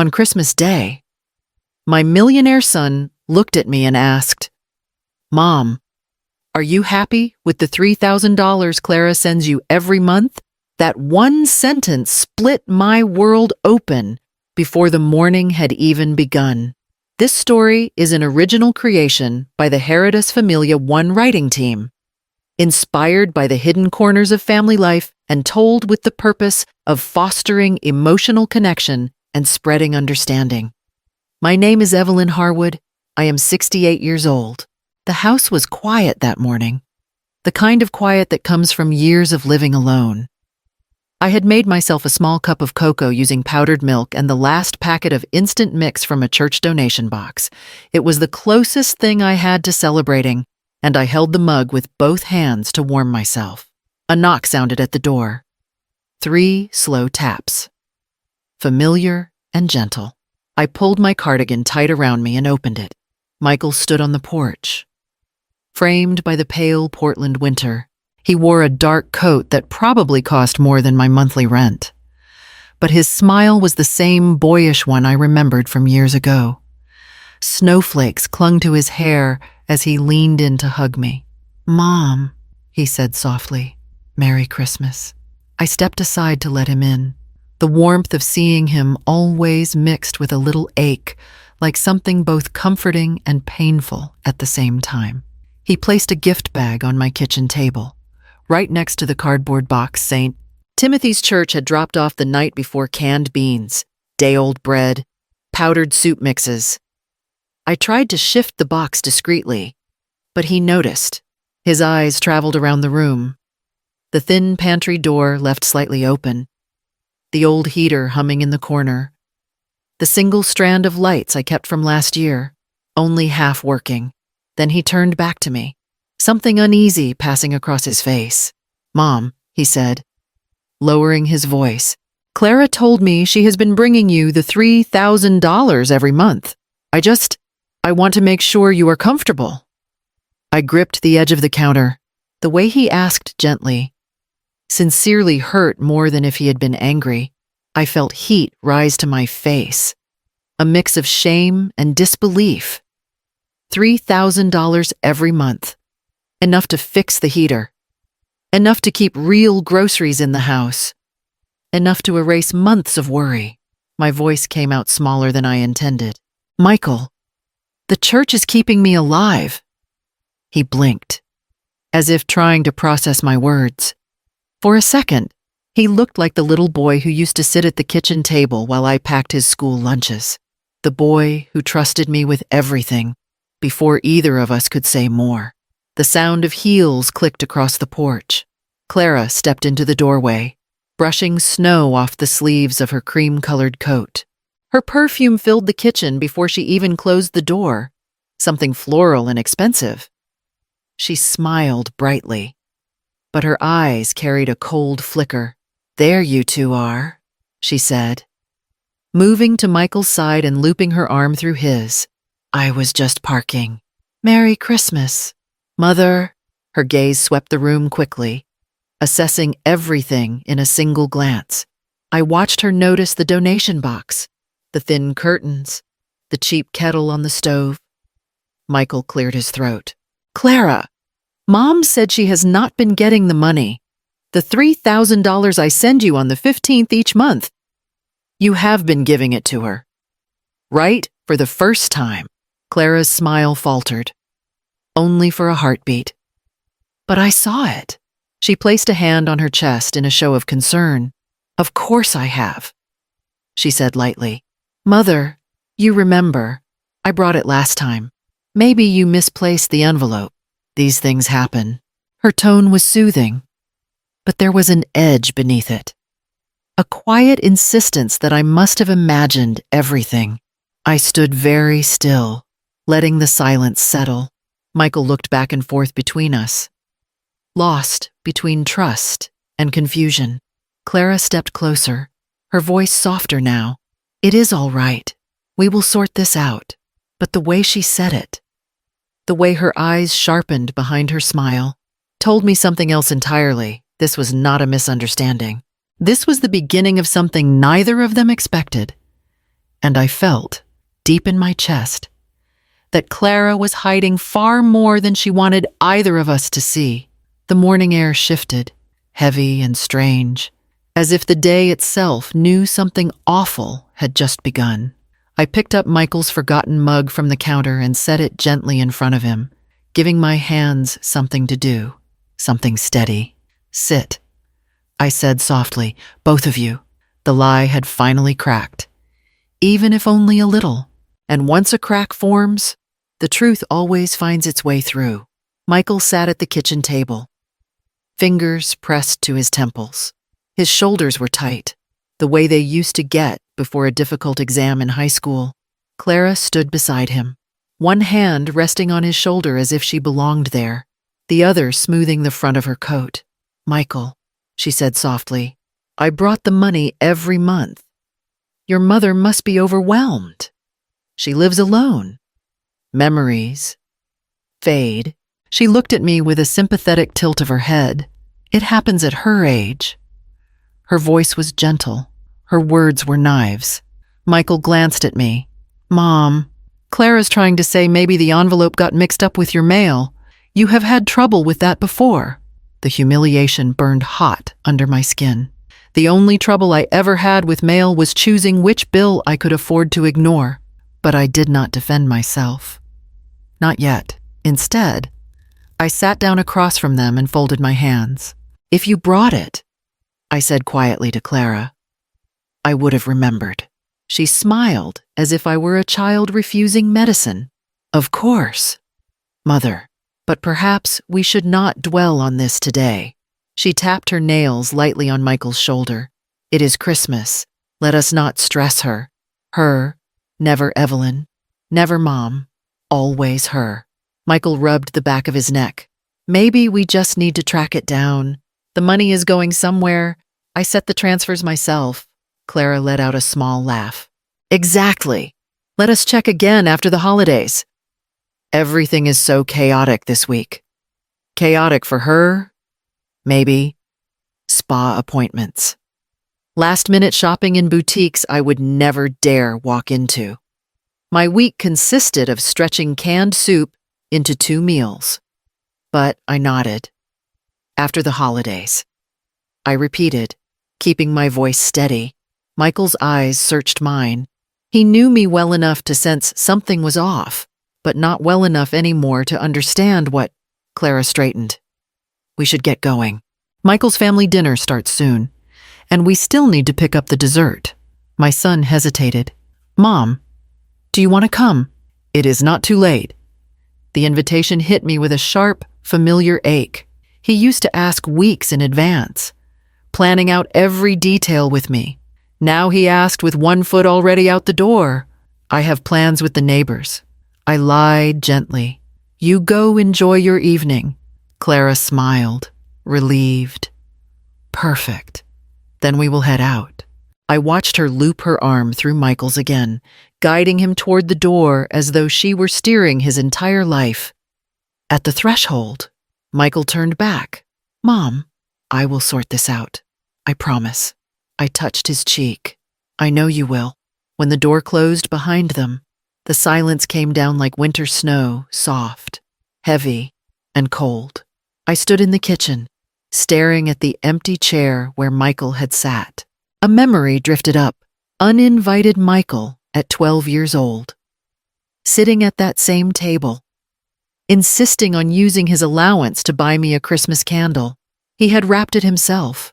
On Christmas Day, my millionaire son looked at me and asked, "Mom, are you happy with the $3,000 Clara sends you every month?" That one sentence split my world open before the morning had even begun. This story is an original creation by the Heridas Familia One writing team, inspired by the hidden corners of family life and told with the purpose of fostering emotional connection and spreading understanding. My name is Evelyn Harwood. I am 68 years old. The house was quiet that morning, the kind of quiet that comes from years of living alone. I had made myself a small cup of cocoa using powdered milk and the last packet of instant mix from a church donation box. It was the closest thing I had to celebrating, and I held the mug with both hands to warm myself. A knock sounded at the door. 3 slow taps. Familiar and gentle. I pulled my cardigan tight around me and opened it. Michael stood on the porch. Framed by the pale Portland winter, he wore a dark coat that probably cost more than my monthly rent. But his smile was the same boyish one I remembered from years ago. Snowflakes clung to his hair as he leaned in to hug me. "Mom," he said softly, "Merry Christmas." I stepped aside to let him in. The warmth of seeing him always mixed with a little ache, like something both comforting and painful at the same time. He placed a gift bag on my kitchen table, right next to the cardboard box St. Timothy's Church had dropped off the night before canned beans, day-old bread, powdered soup mixes. I tried to shift the box discreetly, but he noticed. His eyes traveled around the room. The thin pantry door left slightly open, the old heater humming in the corner, the single strand of lights I kept from last year, only half working. Then he turned back to me, something uneasy passing across his face. "Mom," he said, lowering his voice, "Clara told me she has been bringing you the $3,000 every month. I want to make sure you are comfortable." I gripped the edge of the counter. The way he asked gently, sincerely hurt more than if he had been angry. I felt heat rise to my face, a mix of shame and disbelief. $3,000 every month. Enough to fix the heater. Enough to keep real groceries in the house. Enough to erase months of worry. My voice came out smaller than I intended. "Michael, the church is keeping me alive." He blinked, as if trying to process my words. For a second, he looked like the little boy who used to sit at the kitchen table while I packed his school lunches. The boy who trusted me with everything before either of us could say more. The sound of heels clicked across the porch. Clara stepped into the doorway, brushing snow off the sleeves of her cream-colored coat. Her perfume filled the kitchen before she even closed the door, something floral and expensive. She smiled brightly, but her eyes carried a cold flicker. "There you two are," she said, moving to Michael's side and looping her arm through his. "I was just parking. Merry Christmas. Mother." Her gaze swept the room quickly, assessing everything in a single glance. I watched her notice the donation box, the thin curtains, the cheap kettle on the stove. Michael cleared his throat. "Clara, Mom said she has not been getting the money. The $3,000 I send you on the 15th each month. You have been giving it to her. Right? For the first time." Clara's smile faltered, only for a heartbeat. "But I saw it." She placed a hand on her chest in a show of concern. "Of course I have," she said lightly. "Mother, you remember, I brought it last time. Maybe you misplaced the envelope. These things happen." Her tone was soothing, but there was an edge beneath it, a quiet insistence that I must have imagined everything. I stood very still, letting the silence settle. Michael looked back and forth between us, lost between trust and confusion. Clara stepped closer, her voice softer now. "It is all right. We will sort this out." But the way she said it, the way her eyes sharpened behind her smile, told me something else entirely. This was not a misunderstanding. This was the beginning of something neither of them expected. And I felt, deep in my chest, that Clara was hiding far more than she wanted either of us to see. The morning air shifted, heavy and strange, as if the day itself knew something awful had just begun. I picked up Michael's forgotten mug from the counter and set it gently in front of him, giving my hands something to do, something steady. "Sit," I said softly, "both of you." The lie had finally cracked, even if only a little. And once a crack forms, the truth always finds its way through. Michael sat at the kitchen table, fingers pressed to his temples. His shoulders were tight, the way they used to get before a difficult exam in high school. Clara stood beside him, one hand resting on his shoulder as if she belonged there, the other smoothing the front of her coat. "Michael," she said softly, "I brought the money every month. Your mother must be overwhelmed. She lives alone. Memories fade." She looked at me with a sympathetic tilt of her head. "It happens at her age." Her voice was gentle. Her words were knives. Michael glanced at me. "Mom, Clara's trying to say maybe the envelope got mixed up with your mail. You have had trouble with that before." The humiliation burned hot under my skin. The only trouble I ever had with mail was choosing which bill I could afford to ignore. But I did not defend myself. Not yet. Instead, I sat down across from them and folded my hands. "If you brought it," I said quietly to Clara, "I would have remembered." She smiled as if I were a child refusing medicine. "Of course, Mother, but perhaps we should not dwell on this today." She tapped her nails lightly on Michael's shoulder. "It is Christmas. Let us not stress her. Her, never Evelyn, never Mom, always her." Michael rubbed the back of his neck. "Maybe we just need to track it down. The money is going somewhere. I set the transfers myself." Clara let out a small laugh. "Exactly. Let us check again after the holidays. Everything is so chaotic this week. Chaotic for her, maybe. Spa appointments. Last-minute shopping in boutiques I would never dare walk into. My week consisted of stretching canned soup into 2 meals. But I nodded. After the holidays. I repeated, keeping my voice steady. Michael's eyes searched mine. He knew me well enough to sense something was off, but not well enough anymore to understand what. Clara straightened. "We should get going. Michael's family dinner starts soon, and we still need to pick up the dessert." My son hesitated. "Mom, do you want to come?" "It is not too late." The invitation hit me with a sharp, familiar ache. He used to ask weeks in advance, planning out every detail with me. Now he asked with one foot already out the door. "I have plans with the neighbors." I lied gently. "You go enjoy your evening." Clara smiled, relieved. "Perfect. Then we will head out." I watched her loop her arm through Michael's again, guiding him toward the door as though she were steering his entire life. At the threshold, Michael turned back. "Mom, I will sort this out. I promise." I touched his cheek. "I know you will." When the door closed behind them, the silence came down like winter snow, soft, heavy, and cold. I stood in the kitchen, staring at the empty chair where Michael had sat. A memory drifted up. Uninvited Michael at 12 years old. Sitting at that same table, insisting on using his allowance to buy me a Christmas candle. He had wrapped it himself.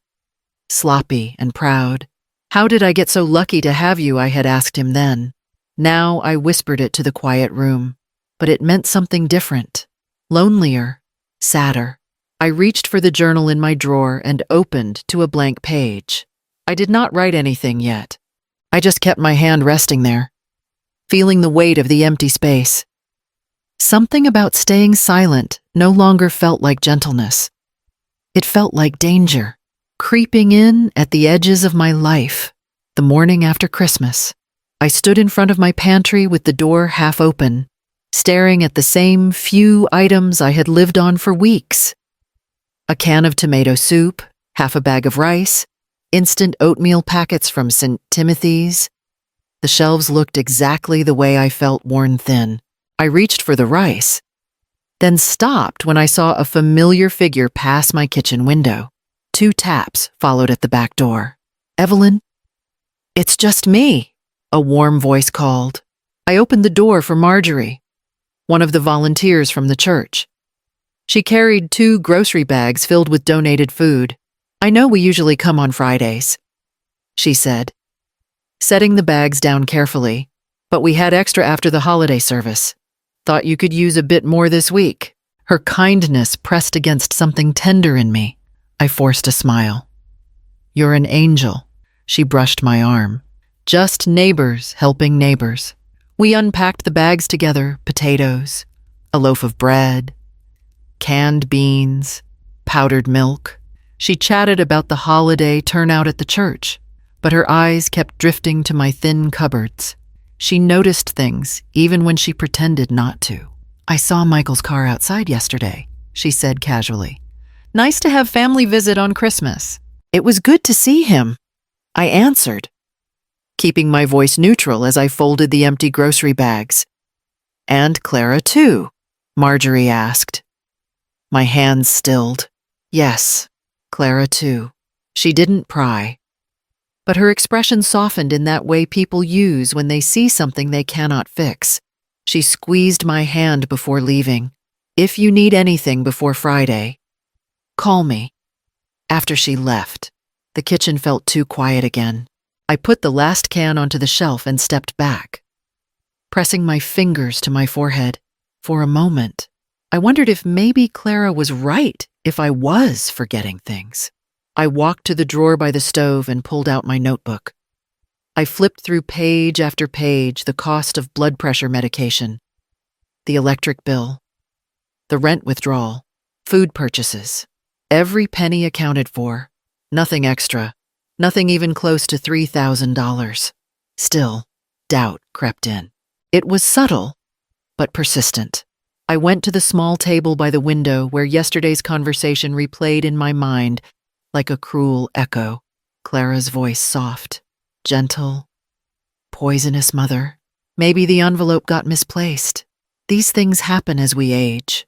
Sloppy and proud. "How did I get so lucky to have you?" I had asked him then. Now I whispered it to the quiet room. But it meant something different. Lonelier. Sadder. I reached for the journal in my drawer and opened to a blank page. I did not write anything yet. I just kept my hand resting there, feeling the weight of the empty space. Something about staying silent no longer felt like gentleness. It felt like danger, creeping in at the edges of my life. The morning after Christmas, I stood in front of my pantry with the door half open, staring at the same few items I had lived on for weeks. A can of tomato soup, half a bag of rice, instant oatmeal packets from St. Timothy's. The shelves looked exactly the way I felt, worn thin. I reached for the rice, then stopped when I saw a familiar figure pass my kitchen window. 2 taps followed at the back door. "Evelyn?" "It's just me," a warm voice called. I opened the door for Marjorie, one of the volunteers from the church. She carried 2 grocery bags filled with donated food. "I know we usually come on Fridays," she said, setting the bags down carefully, "but we had extra after the holiday service. Thought you could use a bit more this week." Her kindness pressed against something tender in me. I forced a smile. "You're an angel." She brushed my arm. "Just neighbors helping neighbors." We unpacked the bags together: potatoes, a loaf of bread, canned beans, powdered milk. She chatted about the holiday turnout at the church, but her eyes kept drifting to my thin cupboards. She noticed things even when she pretended not to. "I saw Michael's car outside yesterday," she said casually. "Nice to have family visit on Christmas." "It was good to see him," I answered, keeping my voice neutral as I folded the empty grocery bags. "And Clara too?" Marjorie asked. My hands stilled. "Yes, Clara too." She didn't pry, but her expression softened in that way people use when they see something they cannot fix. She squeezed my hand before leaving. "If you need anything before Friday, call me." After she left, the kitchen felt too quiet again. I put the last can onto the shelf and stepped back, pressing my fingers to my forehead. For a moment, I wondered if maybe Clara was right, if I was forgetting things. I walked to the drawer by the stove and pulled out my notebook. I flipped through page after page: the cost of blood pressure medication, the electric bill, the rent withdrawal, food purchases. Every penny accounted for, nothing extra, nothing even close to $3,000. Still, doubt crept in. It was subtle, but persistent. I went to the small table by the window where yesterday's conversation replayed in my mind like a cruel echo. Clara's voice soft, gentle, poisonous mother. Maybe the envelope got misplaced. These things happen as we age.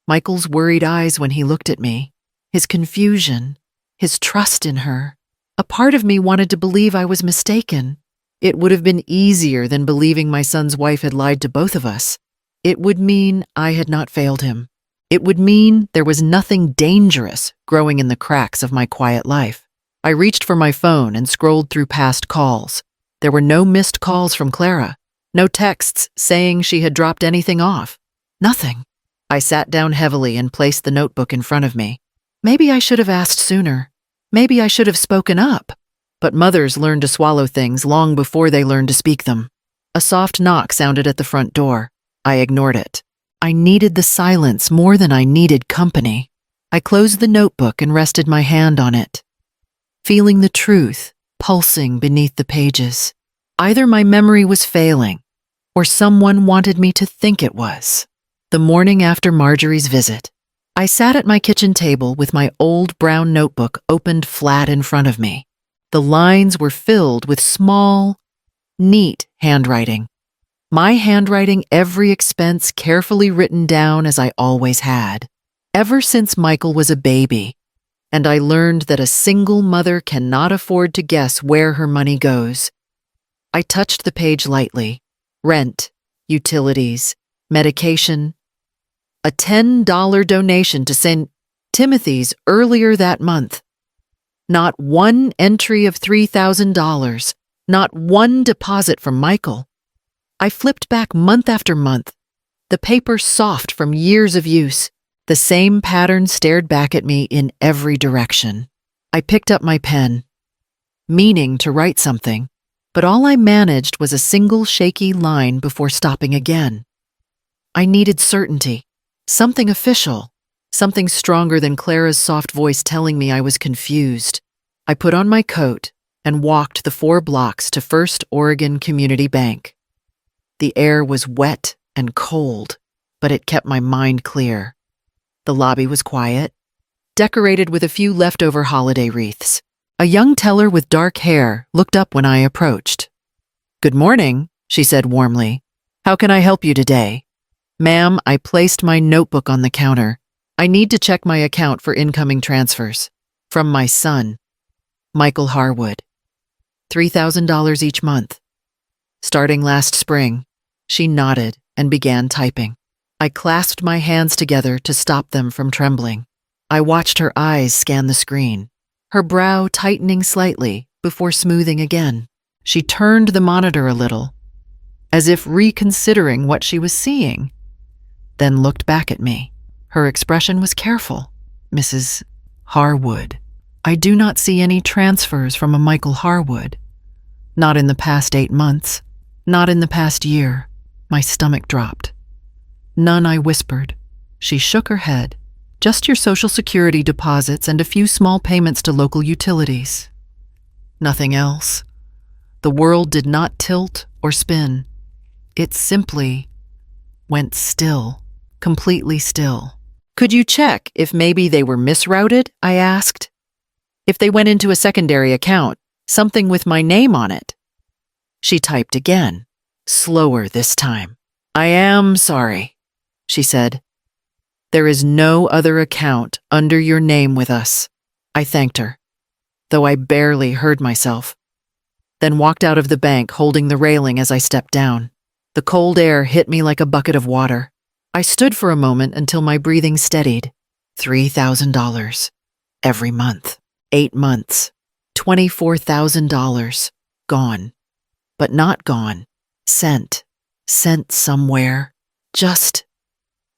Michael's worried eyes when he looked at me, his confusion, his trust in her. A part of me wanted to believe I was mistaken. It would have been easier than believing my son's wife had lied to both of us. It would mean I had not failed him. It would mean there was nothing dangerous growing in the cracks of my quiet life. I reached for my phone and scrolled through past calls. There were no missed calls from Clara, no texts saying she had dropped anything off. Nothing. I sat down heavily and placed the notebook in front of me. Maybe I should have asked sooner. Maybe I should have spoken up. But mothers learn to swallow things long before they learn to speak them. A soft knock sounded at the front door. I ignored it. I needed the silence more than I needed company. I closed the notebook and rested my hand on it, feeling the truth pulsing beneath the pages. Either my memory was failing, or someone wanted me to think it was. The morning after Marjorie's visit, I sat at my kitchen table with my old brown notebook opened flat in front of me. The lines were filled with small, neat handwriting. My handwriting, every expense carefully written down as I always had, ever since Michael was a baby, and I learned that a single mother cannot afford to guess where her money goes. I touched the page lightly. Rent, utilities, medication. A $10 donation to St. Timothy's earlier that month. Not one entry of $3,000, not one deposit from Michael. I flipped back month after month, the paper soft from years of use. The same pattern stared back at me in every direction. I picked up my pen, meaning to write something, but all I managed was a single shaky line before stopping again. I needed certainty, something official, something stronger than Clara's soft voice telling me I was confused. I put on my coat and walked the 4 blocks to First Oregon Community Bank. The air was wet and cold, but it kept my mind clear. The lobby was quiet, decorated with a few leftover holiday wreaths. A young teller with dark hair looked up when I approached. Good morning, she said warmly. How can I help you today? Ma'am, I placed my notebook on the counter. I need to check my account for incoming transfers. From my son, Michael Harwood. $3,000 each month. Starting last spring. She nodded and began typing. I clasped my hands together to stop them from trembling. I watched her eyes scan the screen, her brow tightening slightly before smoothing again. She turned the monitor a little, as if reconsidering what she was seeing, then looked back at me. Her expression was careful. Mrs. Harwood. I do not see any transfers from a Michael Harwood. Not in the past 8 months. Not in the past year. My stomach dropped. None, I whispered. She shook her head. Just your Social Security deposits and a few small payments to local utilities. Nothing else. The world did not tilt or spin. It simply went still, completely still. Could you check if maybe they were misrouted? I asked. If they went into a secondary account, something with my name on it. She typed again, slower this time. I am sorry, she said. There is no other account under your name with us. I thanked her, though I barely heard myself. Then walked out of the bank holding the railing as I stepped down. The cold air hit me like a bucket of water. I stood for a moment until my breathing steadied. $3,000 every month. 8 months. $24,000. Gone. But not gone. Sent. Sent somewhere. Just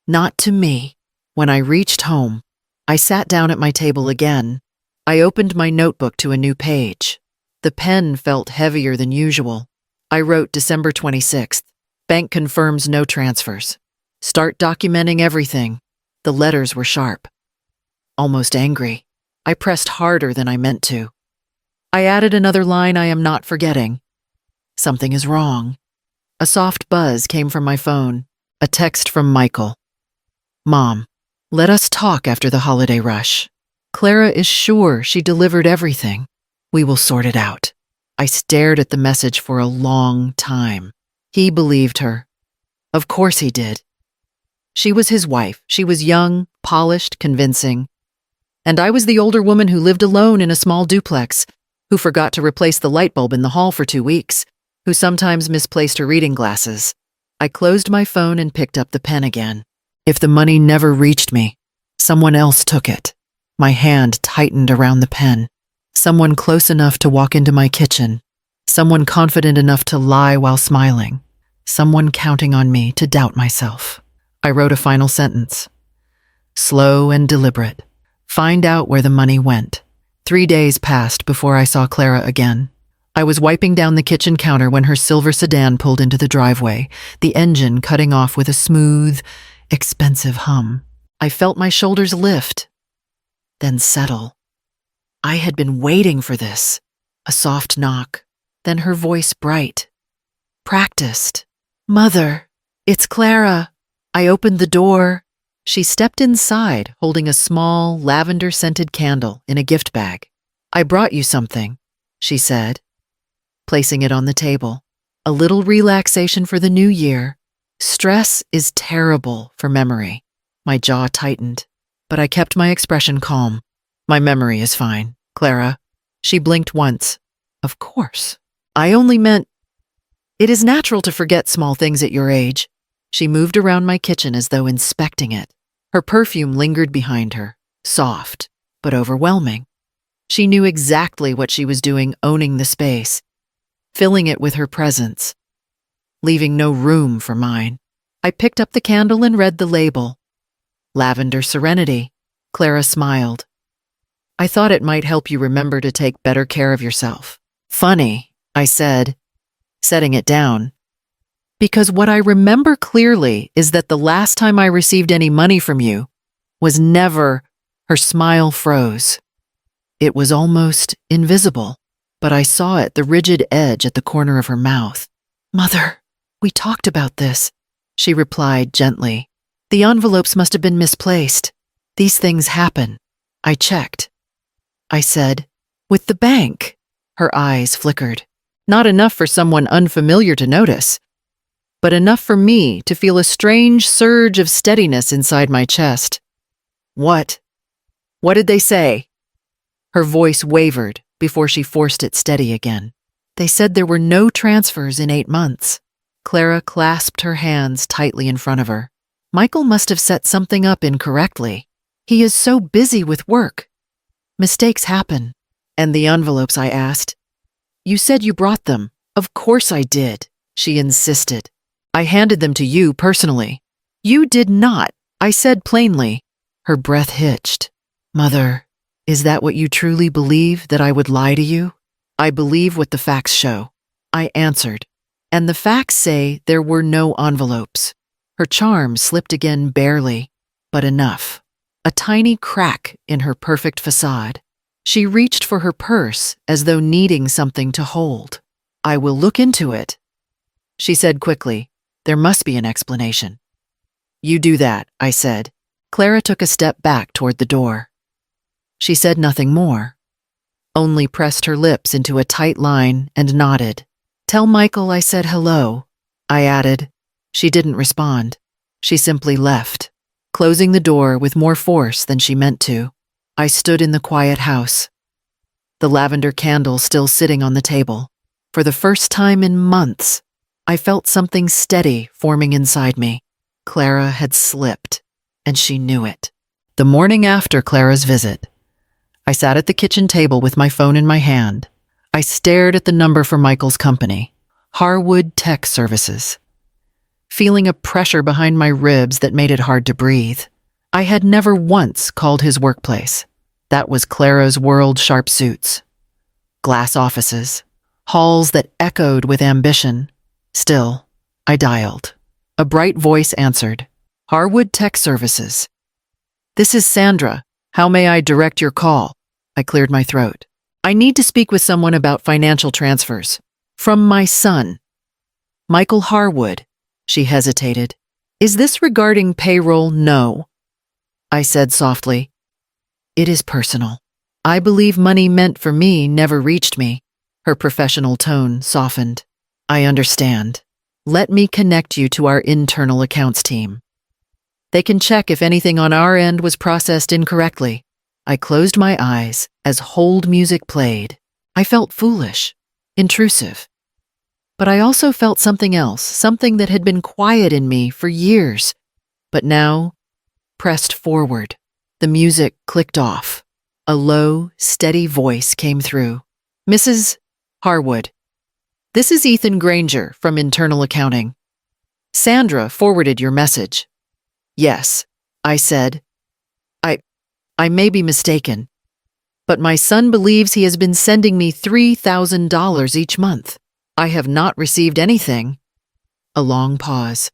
not to me. When I reached home, I sat down at my table again. I opened my notebook to a new page. The pen felt heavier than usual. I wrote December 26th. Bank confirms no transfers. Start documenting everything. The letters were sharp. Almost angry. I pressed harder than I meant to. I added another line I am not forgetting. Something is wrong. A soft buzz came from my phone. A text from Michael. Mom, let us talk after the holiday rush. Clara is sure she delivered everything. We will sort it out. I stared at the message for a long time. He believed her. Of course he did. She was his wife. She was young, polished, convincing. And I was the older woman who lived alone in a small duplex, who forgot to replace the light bulb in the hall for 2 weeks, who sometimes misplaced her reading glasses. I closed my phone and picked up the pen again. If the money never reached me, someone else took it. My hand tightened around the pen. Someone close enough to walk into my kitchen. Someone confident enough to lie while smiling. Someone counting on me to doubt myself. I wrote a final sentence. Slow and deliberate. Find out where the money went. 3 days passed before I saw Clara again. I was wiping down the kitchen counter when her silver sedan pulled into the driveway, the engine cutting off with a smooth, expensive hum. I felt my shoulders lift, then settle. I had been waiting for this. A soft knock, then her voice bright. Practiced. Mother, it's Clara. I opened the door. She stepped inside, holding a small, lavender-scented candle in a gift bag. I brought you something, she said, placing it on the table. A little relaxation for the new year. Stress is terrible for memory. My jaw tightened, but I kept my expression calm. My memory is fine, Clara. She blinked once. Of course. I only meant, it is natural to forget small things at your age. She moved around my kitchen as though inspecting it. Her perfume lingered behind her, soft, but overwhelming. She knew exactly what she was doing, owning the space, filling it with her presence, leaving no room for mine. I picked up the candle and read the label. Lavender Serenity. Clara smiled. I thought it might help you remember to take better care of yourself. Funny, I said, setting it down. Because what I remember clearly is that the last time I received any money from you was never. Her smile froze. It was almost invisible, but I saw it, the rigid edge at the corner of her mouth. Mother, we talked about this, she replied gently. The envelopes must have been misplaced. These things happen. I checked. I said, with the bank. Her eyes flickered. Not enough for someone unfamiliar to notice, but enough for me to feel a strange surge of steadiness inside my chest. What? What did they say? Her voice wavered before she forced it steady again. They said there were no transfers in 8 months. Clara clasped her hands tightly in front of her. Michael must have set something up incorrectly. He is so busy with work. Mistakes happen. And the envelopes, I asked. You said you brought them. Of course I did, she insisted. I handed them to you personally. You did not, I said plainly. Her breath hitched. Mother, is that what you truly believe, that I would lie to you? I believe what the facts show, I answered. And the facts say there were no envelopes. Her charm slipped again barely, but enough. A tiny crack in her perfect facade. She reached for her purse as though needing something to hold. I will look into it, she said quickly. There must be an explanation. You do that, I said. Clara took a step back toward the door. She said nothing more, only pressed her lips into a tight line and nodded. Tell Michael I said hello, I added. She didn't respond. She simply left, closing the door with more force than she meant to. I stood in the quiet house, the lavender candle still sitting on the table. For the first time in months, I felt something steady forming inside me. Clara had slipped, and she knew it. The morning after Clara's visit, I sat at the kitchen table with my phone in my hand. I stared at the number for Michael's company, Harwood Tech Services, feeling a pressure behind my ribs that made it hard to breathe. I had never once called his workplace. That was Clara's world. Sharp suits, glass offices, halls that echoed with ambition. Still, I dialed. A bright voice answered. Harwood Tech Services. This is Sandra. How may I direct your call? I cleared my throat. I need to speak with someone about financial transfers. From my son, Michael Harwood. She hesitated. Is this regarding payroll? No, I said softly. It is personal. I believe money meant for me never reached me. Her professional tone softened. I understand. Let me connect you to our internal accounts team. They can check if anything on our end was processed incorrectly. I closed my eyes as hold music played. I felt foolish, intrusive. But I also felt something else, something that had been quiet in me for years, but now pressed forward. The music clicked off. A low, steady voice came through. Mrs. Harwood, this is Ethan Granger from Internal Accounting. Sandra forwarded your message. Yes, I said. I may be mistaken, but my son believes he has been sending me $3,000 each month. I have not received anything. A long pause.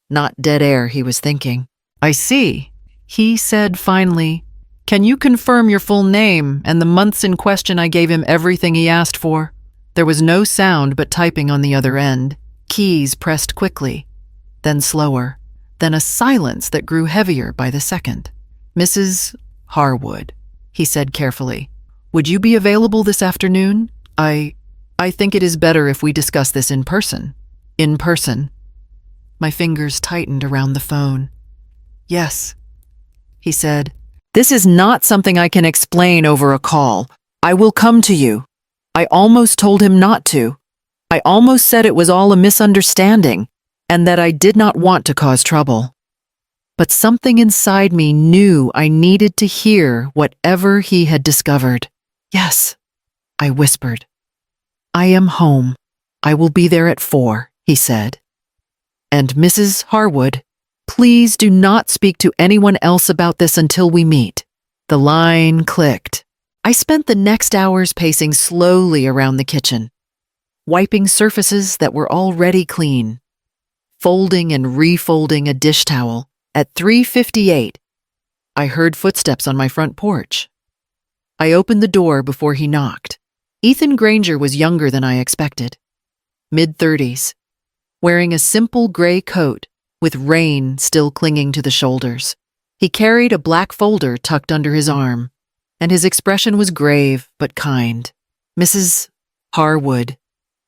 Not dead air, he was thinking. I see, he said finally. Can you confirm your full name and the months in question? I gave him everything he asked for. There was no sound but typing on the other end. Keys pressed quickly, then slower, then a silence that grew heavier by the second. Mrs. Harwood, he said carefully. Would you be available this afternoon? I think it is better if we discuss this in person. In person. My fingers tightened around the phone. Yes, he said. This is not something I can explain over a call. I will come to you. I almost told him not to. I almost said it was all a misunderstanding and that I did not want to cause trouble. But something inside me knew I needed to hear whatever he had discovered. Yes, I whispered. I am home. I will be there at 4, he said. And Mrs. Harwood, please do not speak to anyone else about this until we meet. The line clicked. I spent the next hours pacing slowly around the kitchen, wiping surfaces that were already clean, folding and refolding a dish towel. At 3:58, I heard footsteps on my front porch. I opened the door before he knocked. Ethan Granger was younger than I expected, mid-30s, wearing a simple gray coat with rain still clinging to the shoulders. He carried a black folder tucked under his arm, and his expression was grave but kind. Mrs. Harwood,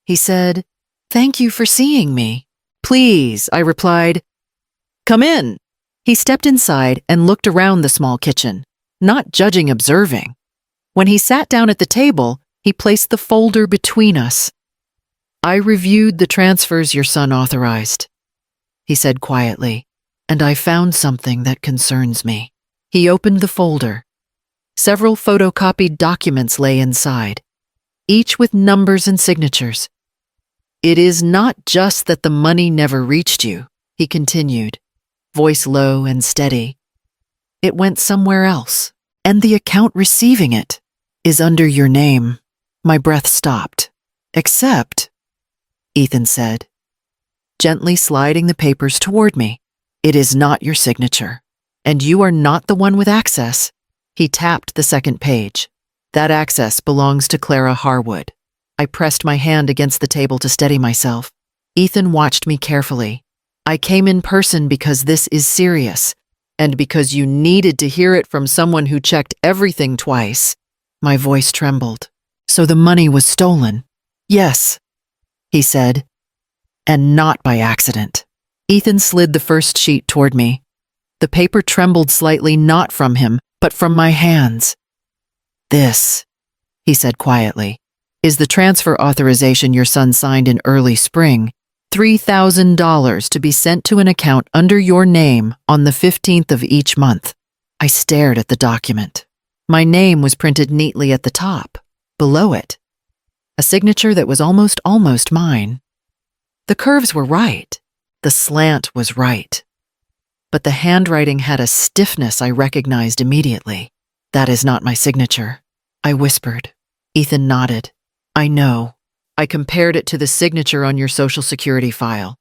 He said, "Thank you for seeing me." "Please," I replied. "Come in." He stepped inside and looked around the small kitchen, not judging, observing. When he sat down at the table, he placed the folder between us. "I reviewed the transfers your son authorized," he said quietly, "and I found something that concerns me." He opened the folder. Several photocopied documents lay inside, each with numbers and signatures. "It is not just that the money never reached you," he continued, voice low and steady. "It went somewhere else, and the account receiving it is under your name." My breath stopped. "Except," Ethan said, gently sliding the papers toward me, "it is not your signature, and you are not the one with access." He tapped the second page. "That access belongs to Clara Harwood." I pressed my hand against the table to steady myself. Ethan watched me carefully. "I came in person because this is serious, and because you needed to hear it from someone who checked everything twice." My voice trembled. "So the money was stolen?" "Yes," he said, "and not by accident." Ethan slid the first sheet toward me. The paper trembled slightly, not from him, but from my hands. "This," he said quietly, "is the transfer authorization your son signed in early spring. $3,000 to be sent to an account under your name on the 15th of each month." I stared at the document. My name was printed neatly at the top, below it. A signature that was almost mine. The curves were right. The slant was right. But the handwriting had a stiffness I recognized immediately. "That is not my signature," I whispered. Ethan nodded. "I know. I compared it to the signature on your Social Security file,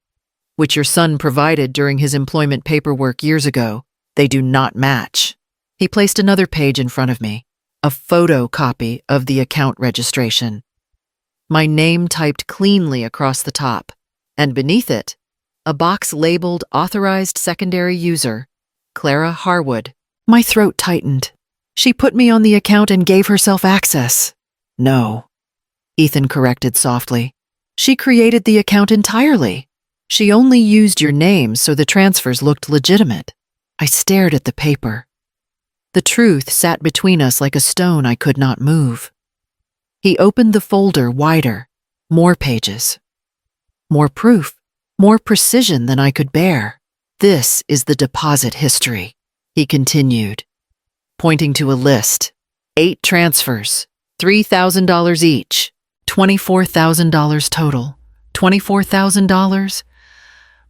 which your son provided during his employment paperwork years ago. They do not match." He placed another page in front of me, a photocopy of the account registration. My name typed cleanly across the top, and beneath it, a box labeled Authorized Secondary User, Clara Harwood. My throat tightened. She put me on the account and gave herself access. "No," Ethan corrected softly. "She created the account entirely. She only used your name so the transfers looked legitimate." I stared at the paper. The truth sat between us like a stone I could not move. He opened the folder wider. More pages. More proof. More precision than I could bear. "This is the deposit history," he continued, pointing to a list. 8 transfers, $3,000 each, $24,000 total. $24,000?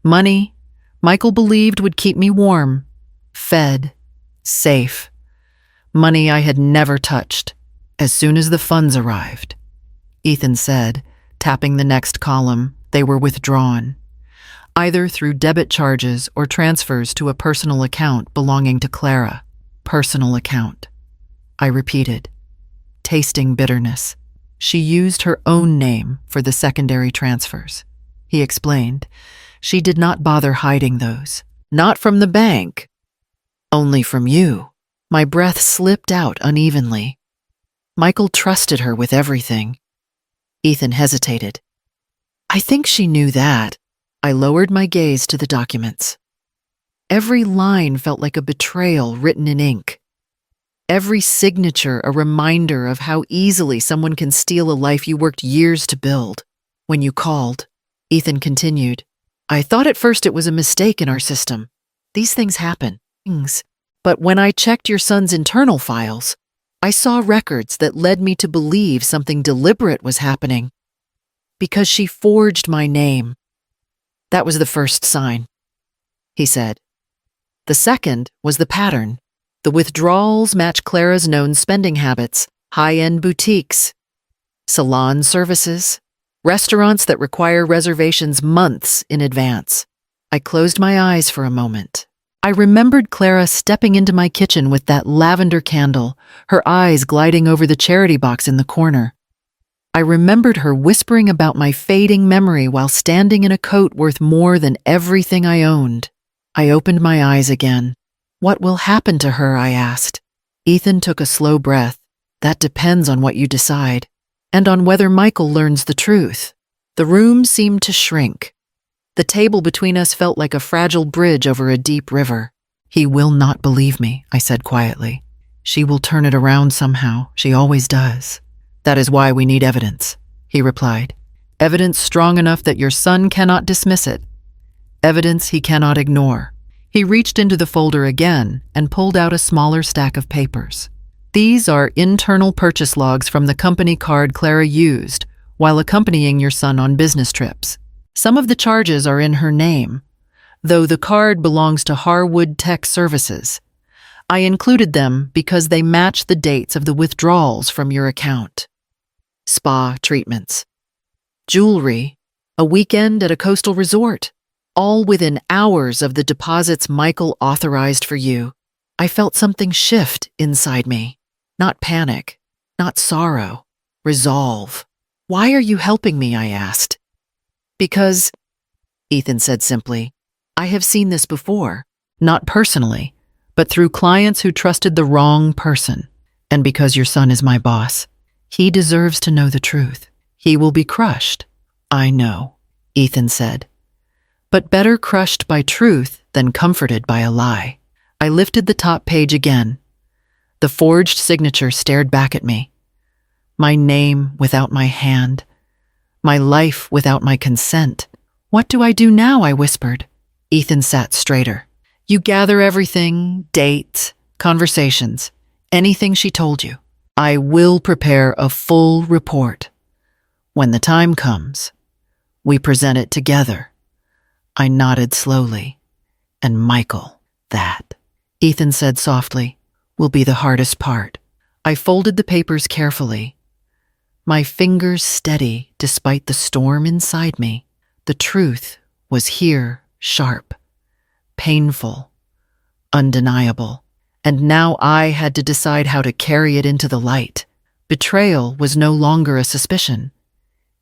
Money Michael believed would keep me warm, fed, safe. Money I had never touched. As soon as the funds arrived, Ethan said, tapping the next column, they were withdrawn, either through debit charges or transfers to a personal account belonging to Clara. Personal account, I repeated, tasting bitterness. She used her own name for the secondary transfers. He explained. She did not bother hiding those. Not from the bank. Only from you. My breath slipped out unevenly. Michael trusted her with everything. Ethan hesitated. "I think she knew that." I lowered my gaze to the documents. Every line felt like a betrayal written in ink. Every signature a reminder of how easily someone can steal a life you worked years to build. "When you called," Ethan continued, "I thought at first it was a mistake in our system. These things happen. But when I checked your son's internal files, I saw records that led me to believe something deliberate was happening. Because she forged my name. That was the first sign," he said. The second was the pattern. The withdrawals match Clara's known spending habits, high-end boutiques, salon services, restaurants that require reservations months in advance. I closed my eyes for a moment. I remembered Clara stepping into my kitchen with that lavender candle, her eyes gliding over the charity box in the corner. I remembered her whispering about my fading memory while standing in a coat worth more than everything I owned. I opened my eyes again. "What will happen to her?" I asked. Ethan took a slow breath. "That depends on what you decide, and on whether Michael learns the truth." The room seemed to shrink. The table between us felt like a fragile bridge over a deep river. "He will not believe me," I said quietly. "She will turn it around somehow. She always does." "That is why we need evidence," he replied. "Evidence strong enough that your son cannot dismiss it. Evidence he cannot ignore." He reached into the folder again and pulled out a smaller stack of papers. "These are internal purchase logs from the company card Clara used while accompanying your son on business trips. Some of the charges are in her name, though the card belongs to Harwood Tech Services. I included them because they match the dates of the withdrawals from your account. Spa treatments, jewelry, a weekend at a coastal resort, all within hours of the deposits Michael authorized for you." I felt something shift inside me. Not panic, not sorrow, resolve. "Why are you helping me?" I asked. "Because," Ethan said simply, "I have seen this before, not personally, but through clients who trusted the wrong person. And because your son is my boss, he deserves to know the truth. He will be crushed." "I know," Ethan said. "But better crushed by truth than comforted by a lie." I lifted the top page again. The forged signature stared back at me. My name without my hand. My life without my consent. "What do I do now?" I whispered. Ethan sat straighter. "You gather everything, dates, conversations, anything she told you. I will prepare a full report. When the time comes, we present it together." I nodded slowly. "And Michael, that," Ethan said softly, "will be the hardest part." I folded the papers carefully, my fingers steady despite the storm inside me. The truth was here, sharp, painful, undeniable, and now I had to decide how to carry it into the light. Betrayal was no longer a suspicion.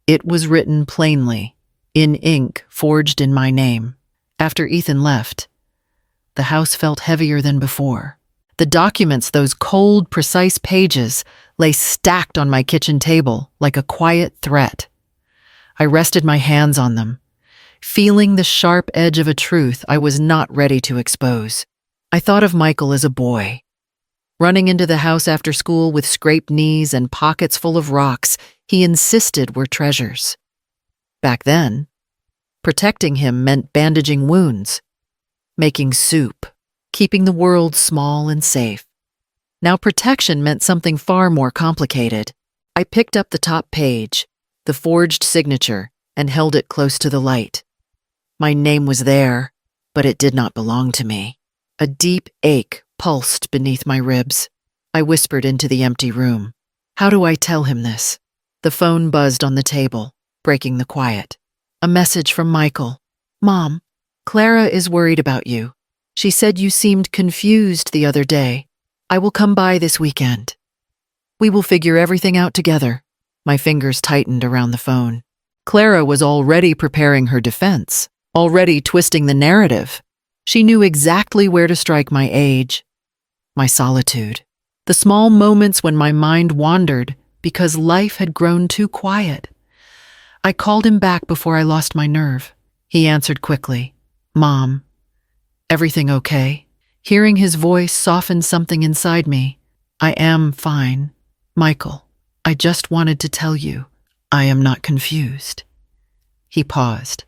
It was written plainly, in ink forged in my name. After Ethan left, the house felt heavier than before. The documents, those cold, precise pages, lay stacked on my kitchen table like a quiet threat. I rested my hands on them, feeling the sharp edge of a truth I was not ready to expose. I thought of Michael as a boy, running into the house after school with scraped knees and pockets full of rocks he insisted were treasures. Back then, protecting him meant bandaging wounds, making soup, keeping the world small and safe. Now protection meant something far more complicated. I picked up the top page, the forged signature, and held it close to the light. My name was there, but it did not belong to me. A deep ache pulsed beneath my ribs. I whispered into the empty room. "How do I tell him this?" The phone buzzed on the table, breaking the quiet. A message from Michael. "Mom, Clara is worried about you. She said you seemed confused the other day. I will come by this weekend. We will figure everything out together." My fingers tightened around the phone. Clara was already preparing her defense, already twisting the narrative. She knew exactly where to strike my age, my solitude, the small moments when my mind wandered because life had grown too quiet. I called him back before I lost my nerve. He answered quickly, "Mom, everything okay?" Hearing his voice softened something inside me. "I am fine. Michael, I just wanted to tell you, I am not confused." He paused.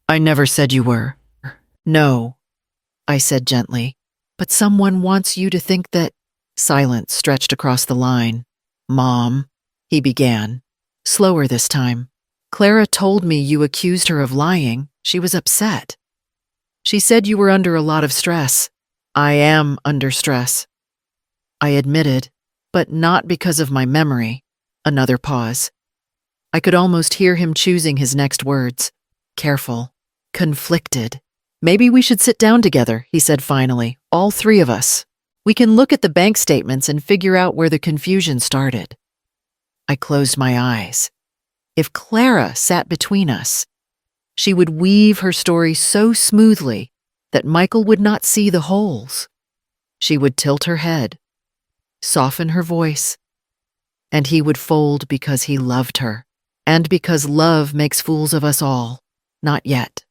"I never said you were." "No," I said gently, "but someone wants you to think that—" Silence stretched across the line. "Mom," he began, slower this time. "Clara told me you accused her of lying. She was upset. She said you were under a lot of stress." "I am under stress," I admitted, "but not because of my memory." Another pause. I could almost hear him choosing his next words. Careful, conflicted. "Maybe we should sit down together," he said finally, "all three of us. We can look at the bank statements and figure out where the confusion started." I closed my eyes. If Clara sat between us, she would weave her story so smoothly that Michael would not see the holes. She would tilt her head, soften her voice, and he would fold because he loved her. And because love makes fools of us all. Not yet,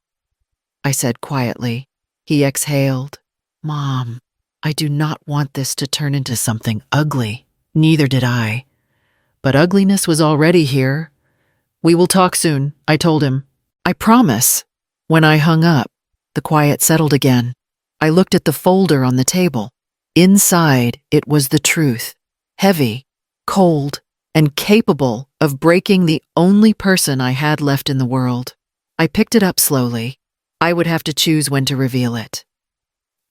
I said quietly. He exhaled. Mom, I do not want this to turn into something ugly. Neither did I. But ugliness was already here. We will talk soon, I told him. I promise. When I hung up, the quiet settled again. I looked at the folder on the table. Inside, it was the truth. Heavy, cold, and capable of breaking the only person I had left in the world. I picked it up slowly. I would have to choose when to reveal it.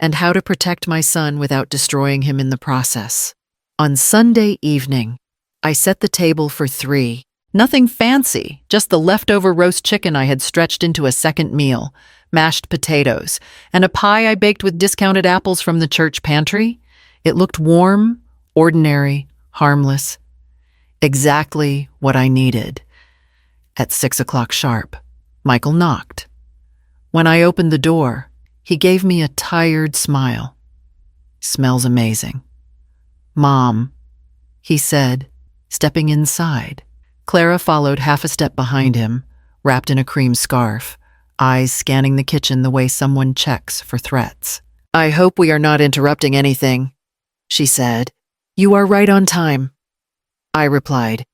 And how to protect my son without destroying him in the process. On Sunday evening, I set the table for 3. Nothing fancy, just the leftover roast chicken I had stretched into a second meal, mashed potatoes, and a pie I baked with discounted apples from the church pantry. It looked warm, ordinary, harmless. Exactly what I needed. At 6 o'clock sharp, Michael knocked. When I opened the door, he gave me a tired smile. Smells amazing. Mom, he said, stepping inside. Clara followed half a step behind him, wrapped in a cream scarf, eyes scanning the kitchen the way someone checks for threats. I hope we are not interrupting anything, she said. You are right on time. I replied.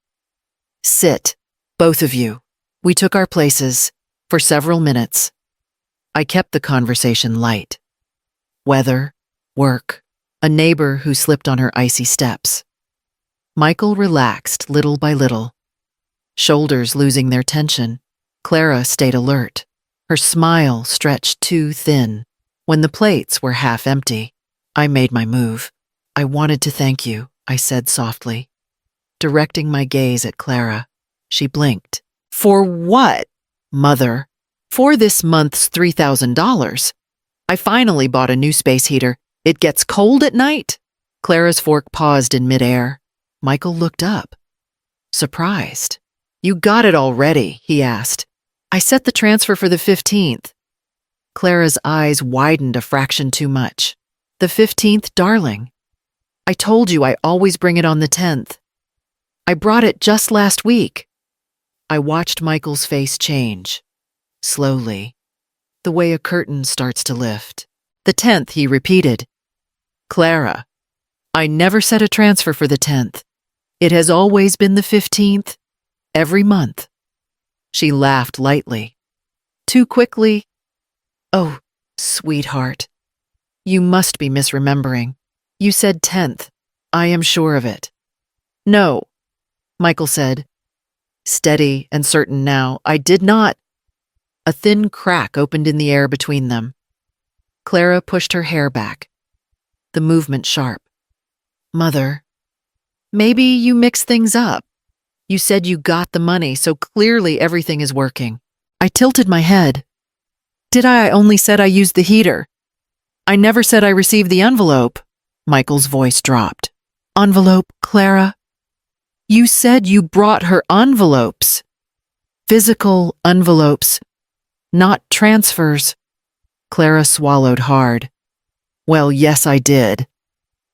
Sit, both of you. We took our places for several minutes. I kept the conversation light. Weather, work, a neighbor who slipped on her icy steps. Michael relaxed little by little. Shoulders losing their tension, Clara stayed alert. Her smile stretched too thin. When the plates were half empty, I made my move. I wanted to thank you, I said softly. Directing my gaze at Clara, she blinked. For what, Mother? For this month's $3,000. I finally bought a new space heater. It gets cold at night. Clara's fork paused in midair. Michael looked up, surprised. You got it already, he asked. I set the transfer for the 15th. Clara's eyes widened a fraction too much. The 15th, darling. I told you I always bring it on the 10th. I brought it just last week. I watched Michael's face change. Slowly, the way a curtain starts to lift. The 10th, he repeated. Clara, I never set a transfer for the 10th. It has always been the 15th. Every month. She laughed lightly. Too quickly? Oh, sweetheart. You must be misremembering. You said 10th. I am sure of it. No, Michael said. Steady and certain now, I did not. A thin crack opened in the air between them. Clara pushed her hair back. The movement sharp. Mother, maybe you mixed things up. You said you got the money, so clearly everything is working. I tilted my head. Did I only said I used the heater? I never said I received the envelope. Michael's voice dropped. Envelope, Clara? You said you brought her envelopes. Physical envelopes, not transfers. Clara swallowed hard. Well, yes, I did.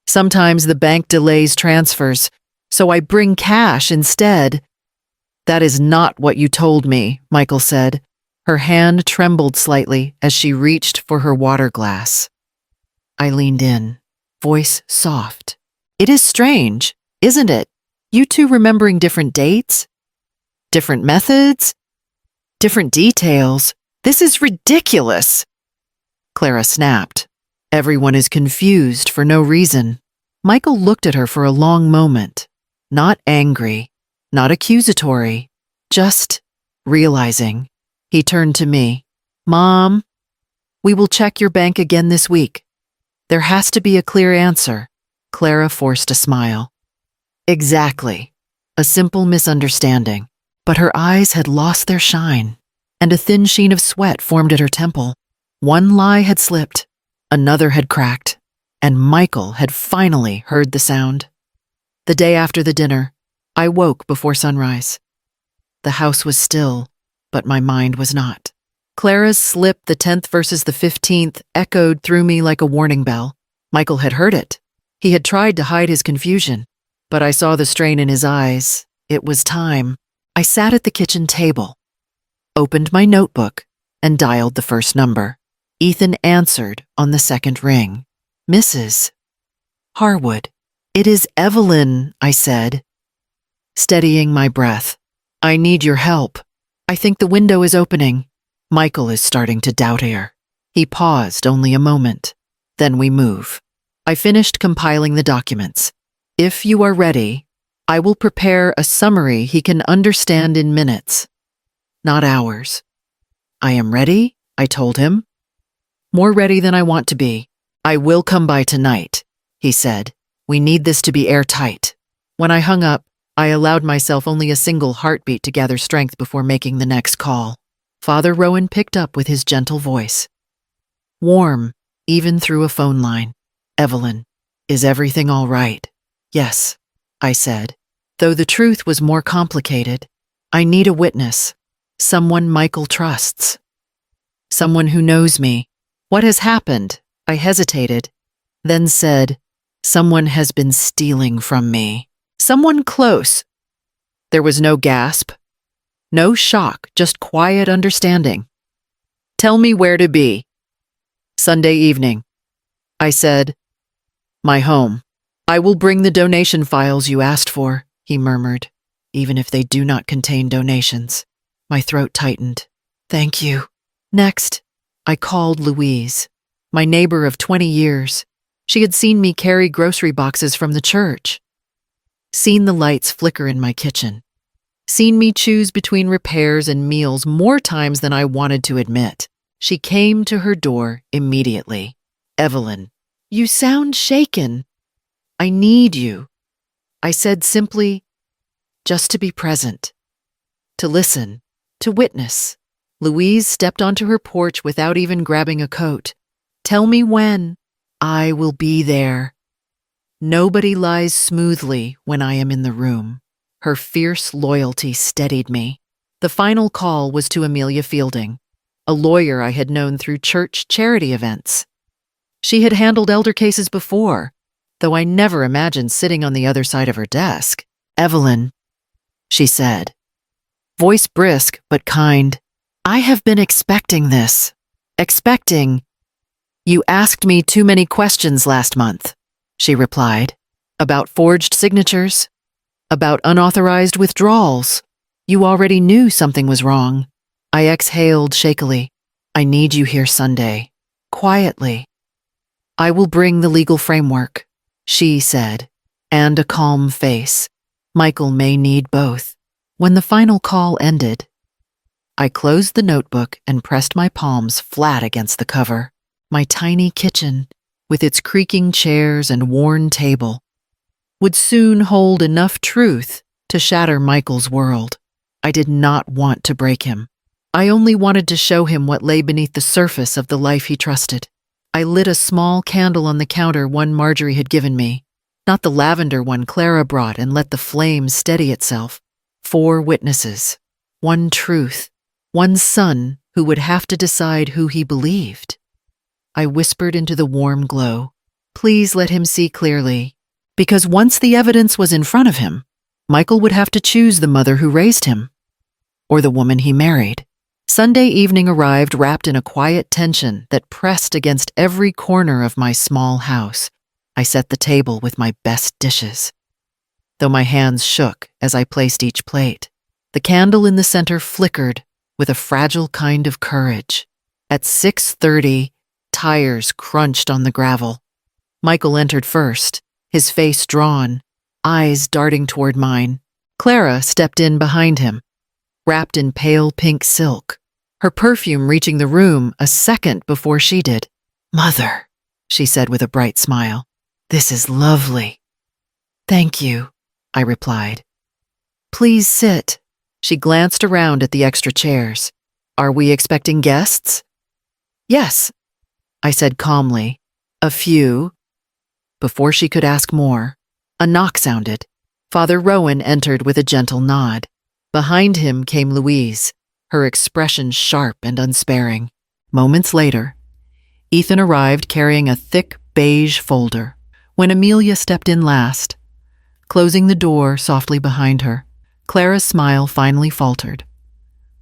Sometimes the bank delays transfers, so I bring cash instead. That is not what you told me, Michael said. Her hand trembled slightly as she reached for her water glass. I leaned in, voice soft. It is strange, isn't it? You two remembering different dates? Different methods? Different details? This is ridiculous. Clara snapped. Everyone is confused for no reason. Michael looked at her for a long moment. Not angry, not accusatory, just realizing. He turned to me. Mom, we will check your bank again this week. There has to be a clear answer. Clara forced a smile. Exactly. A simple misunderstanding. But her eyes had lost their shine, and a thin sheen of sweat formed at her temple. One lie had slipped, another had cracked, and Michael had finally heard the sound. The day after the dinner, I woke before sunrise. The house was still, but my mind was not. Clara's slip, the 10th versus the 15th, echoed through me like a warning bell. Michael had heard it. He had tried to hide his confusion, but I saw the strain in his eyes. It was time. I sat at the kitchen table, opened my notebook, and dialed the first number. Ethan answered on the second ring. Mrs. Harwood. It is Evelyn, I said, steadying my breath. I need your help. I think the window is opening. Michael is starting to doubt here. He paused only a moment. Then we move. I finished compiling the documents. If you are ready, I will prepare a summary he can understand in minutes, not hours. I am ready, I told him. More ready than I want to be. I will come by tonight, he said. We need this to be airtight. When I hung up, I allowed myself only a single heartbeat to gather strength before making the next call. Father Rowan picked up with his gentle voice. Warm, even through a phone line. Evelyn, is everything all right? Yes, I said. Though the truth was more complicated, I need a witness. Someone Michael trusts. Someone who knows me. What has happened? I hesitated, then said, someone has been stealing from me. Someone close. There was no gasp, no shock, just quiet understanding. Tell me where to be. Sunday evening. I said, my home. I will bring the donation files you asked for, he murmured, even if they do not contain donations. My throat tightened. Thank you. Next, I called Louise, my neighbor of 20 years. She had seen me carry grocery boxes from the church, seen the lights flicker in my kitchen, seen me choose between repairs and meals more times than I wanted to admit. She came to her door immediately. Evelyn, you sound shaken. I need you. I said simply, just to be present, to listen, to witness. Louise stepped onto her porch without even grabbing a coat. Tell me when. I will be there. Nobody lies smoothly when I am in the room. Her fierce loyalty steadied me. The final call was to Amelia Fielding, a lawyer I had known through church charity events. She had handled elder cases before, though I never imagined sitting on the other side of her desk. Evelyn, she said, voice brisk but kind. I have been expecting this. Expecting. You asked me too many questions last month, she replied. About forged signatures, about unauthorized withdrawals. You already knew something was wrong. I exhaled shakily. I need you here Sunday. Quietly. I will bring the legal framework, she said, and a calm face. Michael may need both. When the final call ended, I closed the notebook and pressed my palms flat against the cover. My tiny kitchen, with its creaking chairs and worn table, would soon hold enough truth to shatter Michael's world. I did not want to break him. I only wanted to show him what lay beneath the surface of the life he trusted. I lit a small candle on the counter one Marjorie had given me, not the lavender one Clara brought, and let the flame steady itself. 4 witnesses, 1 truth, 1 son who would have to decide who he believed. I whispered into the warm glow, please let him see clearly, because once the evidence was in front of him, Michael would have to choose the mother who raised him, or the woman he married. Sunday evening arrived wrapped in a quiet tension that pressed against every corner of my small house. I set the table with my best dishes, though my hands shook as I placed each plate. The candle in the center flickered with a fragile kind of courage. At 6:30, tires crunched on the gravel. Michael entered first, his face drawn, eyes darting toward mine. Clara stepped in behind him, wrapped in pale pink silk, her perfume reaching the room a second before she did. Mother, she said with a bright smile, this is lovely. Thank you, I replied. Please sit. She glanced around at the extra chairs. Are we expecting guests? Yes, I said calmly. A few. Before she could ask more, a knock sounded. Father Rowan entered with a gentle nod. Behind him came Louise, her expression sharp and unsparing. Moments later, Ethan arrived carrying a thick beige folder. When Amelia stepped in last, closing the door softly behind her, Clara's smile finally faltered.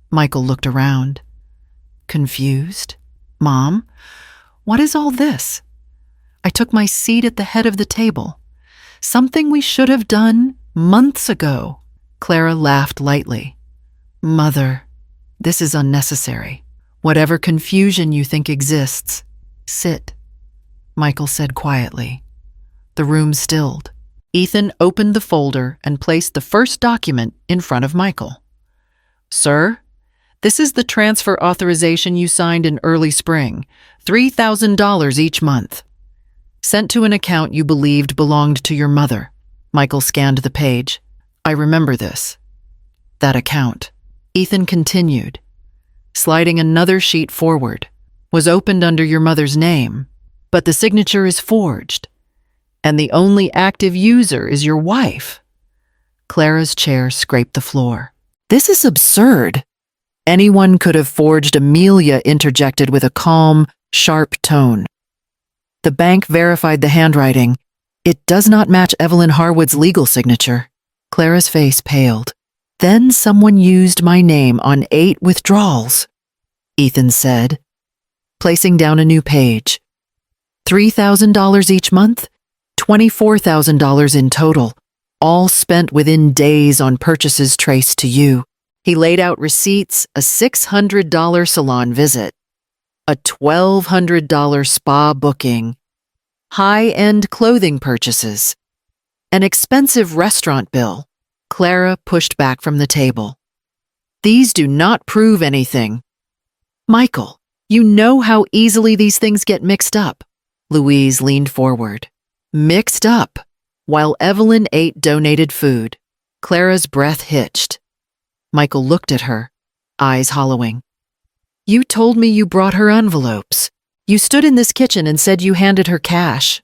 Michael looked around. Confused? Mom, what is all this? I took my seat at the head of the table. Something we should have done months ago. Clara laughed lightly. Mother, this is unnecessary. Whatever confusion you think exists, sit, Michael said quietly. The room stilled. Ethan opened the folder and placed the first document in front of Michael. Sir, this is the transfer authorization you signed in early spring, $3,000 each month. Sent to an account you believed belonged to your mother. Michael scanned the page. I remember this. That account. Ethan continued. Sliding another sheet forward. Was opened under your mother's name, but the signature is forged. And the only active user is your wife. Clara's chair scraped the floor. This is absurd. Anyone could have forged. Amelia interjected with a calm, sharp tone. The bank verified the handwriting. It does not match Evelyn Harwood's legal signature. Clara's face paled. Then someone used my name on 8 withdrawals, Ethan said, placing down a new page. $3,000 each month, $24,000 in total, all spent within days on purchases traced to you. He laid out receipts, a $600 salon visit, a $1,200 spa booking, high-end clothing purchases, an expensive restaurant bill. Clara pushed back from the table. These do not prove anything. Michael, you know how easily these things get mixed up. Louise leaned forward. Mixed up, while Evelyn ate donated food. Clara's breath hitched. Michael looked at her, eyes hollowing. You told me you brought her envelopes. You stood in this kitchen and said you handed her cash.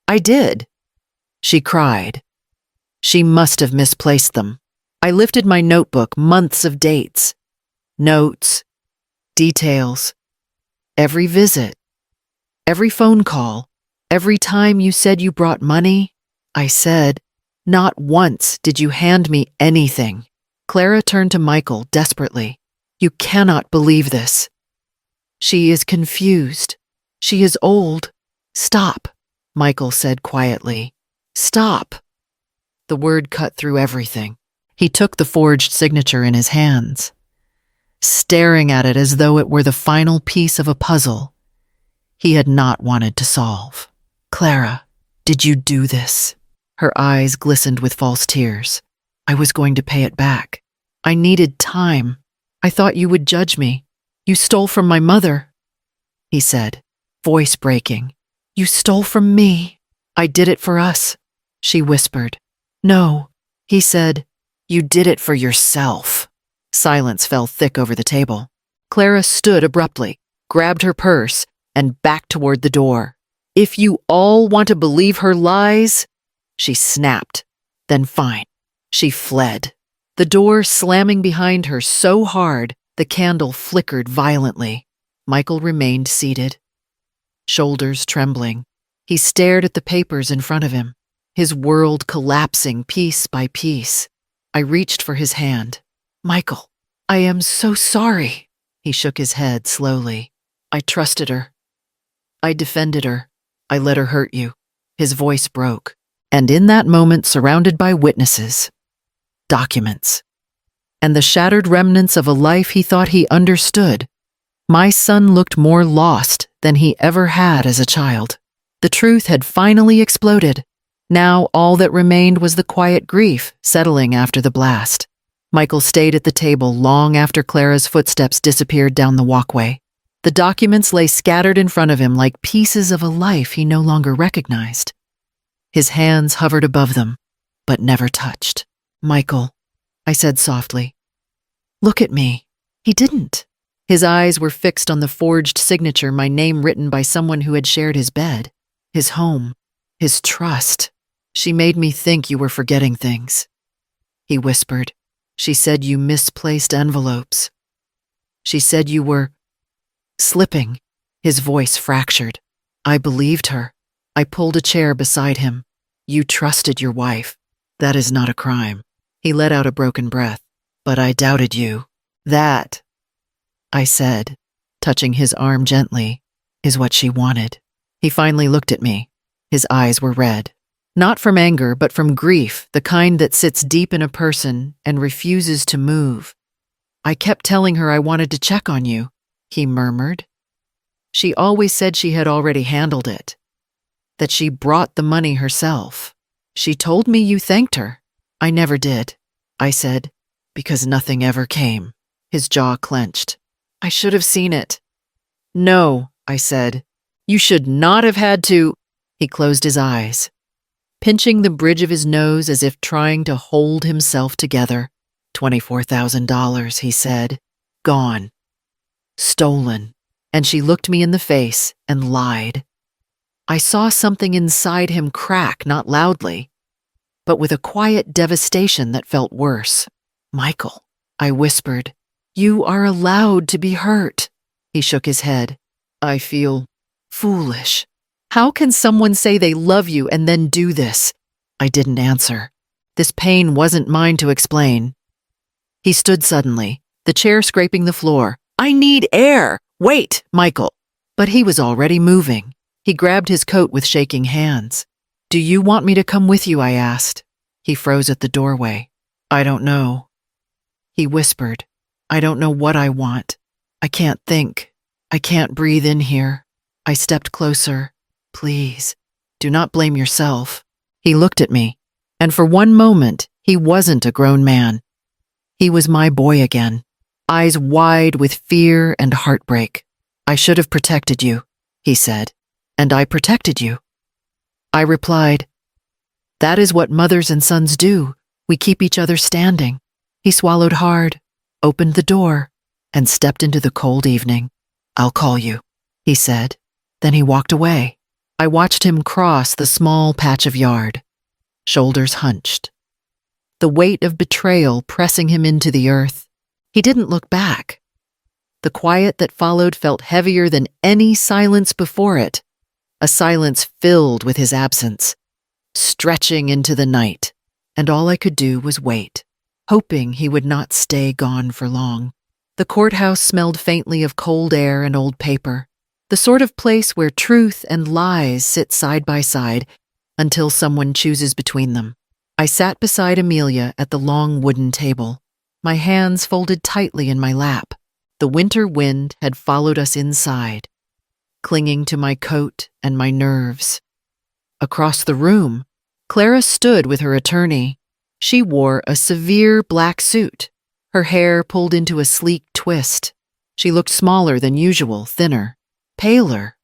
I did. She cried. She must have misplaced them. I lifted my notebook, months of dates. Notes. Details. Every visit. Every phone call. Every time you said you brought money, I said, not once did you hand me anything. Clara turned to Michael desperately. You cannot believe this. She is confused. She is old. Stop, Michael said quietly. Stop. The word cut through everything. He took the forged signature in his hands, staring at it as though it were the final piece of a puzzle he had not wanted to solve. Clara, did you do this? Her eyes glistened with false tears. I was going to pay it back. I needed time. I thought you would judge me. You stole from my mother, he said, voice breaking. You stole from me. I did it for us, she whispered. No, he said, you did it for yourself. Silence fell thick over the table. Clara stood abruptly, grabbed her purse, and backed toward the door. If you all want to believe her lies, she snapped. Then fine. She fled. The door slamming behind her so hard, the candle flickered violently. Michael remained seated, shoulders trembling. He stared at the papers in front of him, his world collapsing piece by piece. I reached for his hand. Michael, I am so sorry. He shook his head slowly. I trusted her. I defended her. I let her hurt you. His voice broke. And in that moment, surrounded by witnesses, documents, and the shattered remnants of a life he thought he understood, my son looked more lost than he ever had as a child. The truth had finally exploded. Now all that remained was the quiet grief settling after the blast. Michael stayed at the table long after Clara's footsteps disappeared down the walkway. The documents lay scattered in front of him like pieces of a life he no longer recognized. His hands hovered above them, but never touched. Michael, I said softly, look at me. He didn't. His eyes were fixed on the forged signature, my name written by someone who had shared his bed, his home, his trust. She made me think you were forgetting things, he whispered. She said you misplaced envelopes. She said you were slipping. His voice fractured. I believed her. I pulled a chair beside him. You trusted your wife. That is not a crime. He let out a broken breath. But I doubted you. That, I said, touching his arm gently, is what she wanted. He finally looked at me. His eyes were red. Not from anger, but from grief, the kind that sits deep in a person and refuses to move. I kept telling her I wanted to check on you, he murmured. She always said she had already handled it, that she brought the money herself. She told me you thanked her. I never did, I said, because nothing ever came. His jaw clenched. I should have seen it. No, I said. You should not have had to. He closed his eyes, pinching the bridge of his nose as if trying to hold himself together. $24,000, he said. Gone. Stolen. And she looked me in the face and lied. I saw something inside him crack, not loudly, but with a quiet devastation that felt worse. Michael, I whispered, you are allowed to be hurt. He shook his head. I feel foolish. How can someone say they love you and then do this? I didn't answer. This pain wasn't mine to explain. He stood suddenly, the chair scraping the floor. I need air! Wait, Michael! But he was already moving. He grabbed his coat with shaking hands. Do you want me to come with you? I asked. He froze at the doorway. I don't know. He whispered. I don't know what I want. I can't think. I can't breathe in here. I stepped closer. Please, do not blame yourself. He looked at me, and for one moment, he wasn't a grown man. He was my boy again, eyes wide with fear and heartbreak. I should have protected you, he said, and I protected you. I replied, that is what mothers and sons do. We keep each other standing. He swallowed hard, opened the door, and stepped into the cold evening. I'll call you, he said. Then he walked away. I watched him cross the small patch of yard, shoulders hunched, the weight of betrayal pressing him into the earth. He didn't look back. The quiet that followed felt heavier than any silence before it, a silence filled with his absence, stretching into the night, and all I could do was wait, hoping he would not stay gone for long. The courthouse smelled faintly of cold air and old paper, the sort of place where truth and lies sit side by side until someone chooses between them. I sat beside Amelia at the long wooden table, my hands folded tightly in my lap. The winter wind had followed us inside, clinging to my coat and my nerves. Across the room, Clara stood with her attorney. She wore a severe black suit, her hair pulled into a sleek twist. She looked smaller than usual, thinner, paler,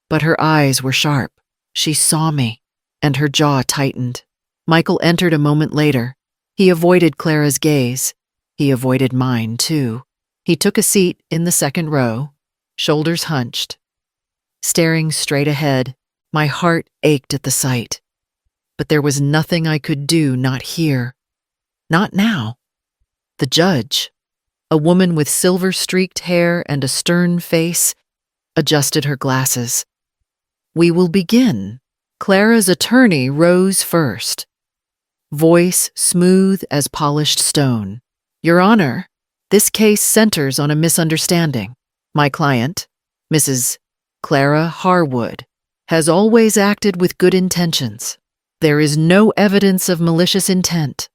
but her eyes were sharp. She saw me, and her jaw tightened. Michael entered a moment later. He avoided Clara's gaze. He avoided mine, too. He took a seat in the second row, shoulders hunched. Staring straight ahead, my heart ached at the sight. But there was nothing I could do not here. Not now. The judge, a woman with silver-streaked hair and a stern face, adjusted her glasses. We will begin. Clara's attorney rose first, voice smooth as polished stone. Your Honor, this case centers on a misunderstanding. My client, Mrs. Clara Harwood, has always acted with good intentions. There is no evidence of malicious intent,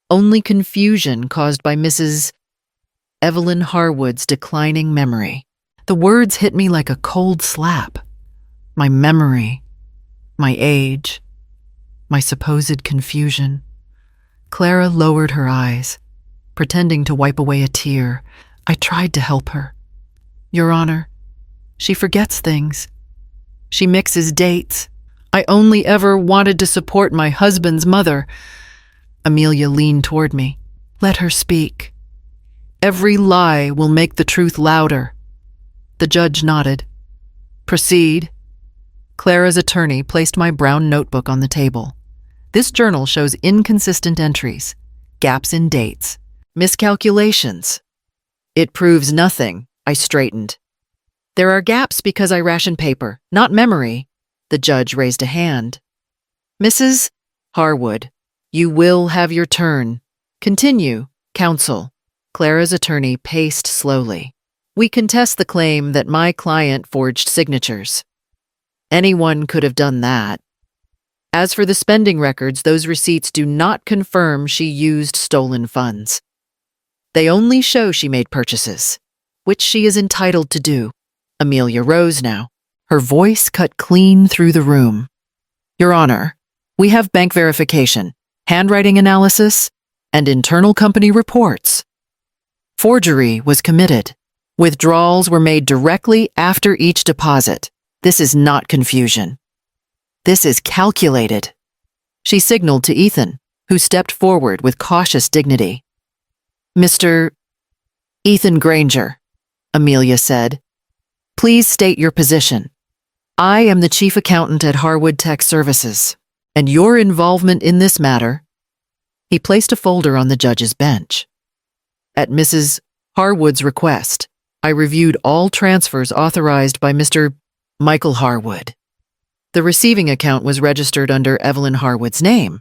only confusion caused by Mrs. Evelyn Harwood's declining memory. The words hit me like a cold slap. My memory, my age, my supposed confusion. Clara lowered her eyes, pretending to wipe away a tear. I tried to help her. Your Honor, she forgets things. She mixes dates. I only ever wanted to support my husband's mother. Amelia leaned toward me. Let her speak. Every lie will make the truth louder. The judge nodded. Proceed. Clara's attorney placed my brown notebook on the table. This journal shows inconsistent entries, gaps in dates, miscalculations. It proves nothing, I straightened. There are gaps because I ration paper, not memory. The judge raised a hand. Mrs. Harwood, you will have your turn. Continue, counsel. Clara's attorney paced slowly. We contest the claim that my client forged signatures. Anyone could have done that. As for the spending records, those receipts do not confirm she used stolen funds. They only show she made purchases, which she is entitled to do. Amelia rose now. Her voice cut clean through the room. Your Honor, we have bank verification, handwriting analysis, and internal company reports. Forgery was committed. Withdrawals were made directly after each deposit. This is not confusion. This is calculated. She signaled to Ethan, who stepped forward with cautious dignity. Mr. Ethan Granger, Amelia said, please state your position. I am the chief accountant at Harwood Tech Services, and your involvement in this matter. He placed a folder on the judge's bench. At Mrs. Harwood's request, I reviewed all transfers authorized by Mr. Michael Harwood. The receiving account was registered under Evelyn Harwood's name,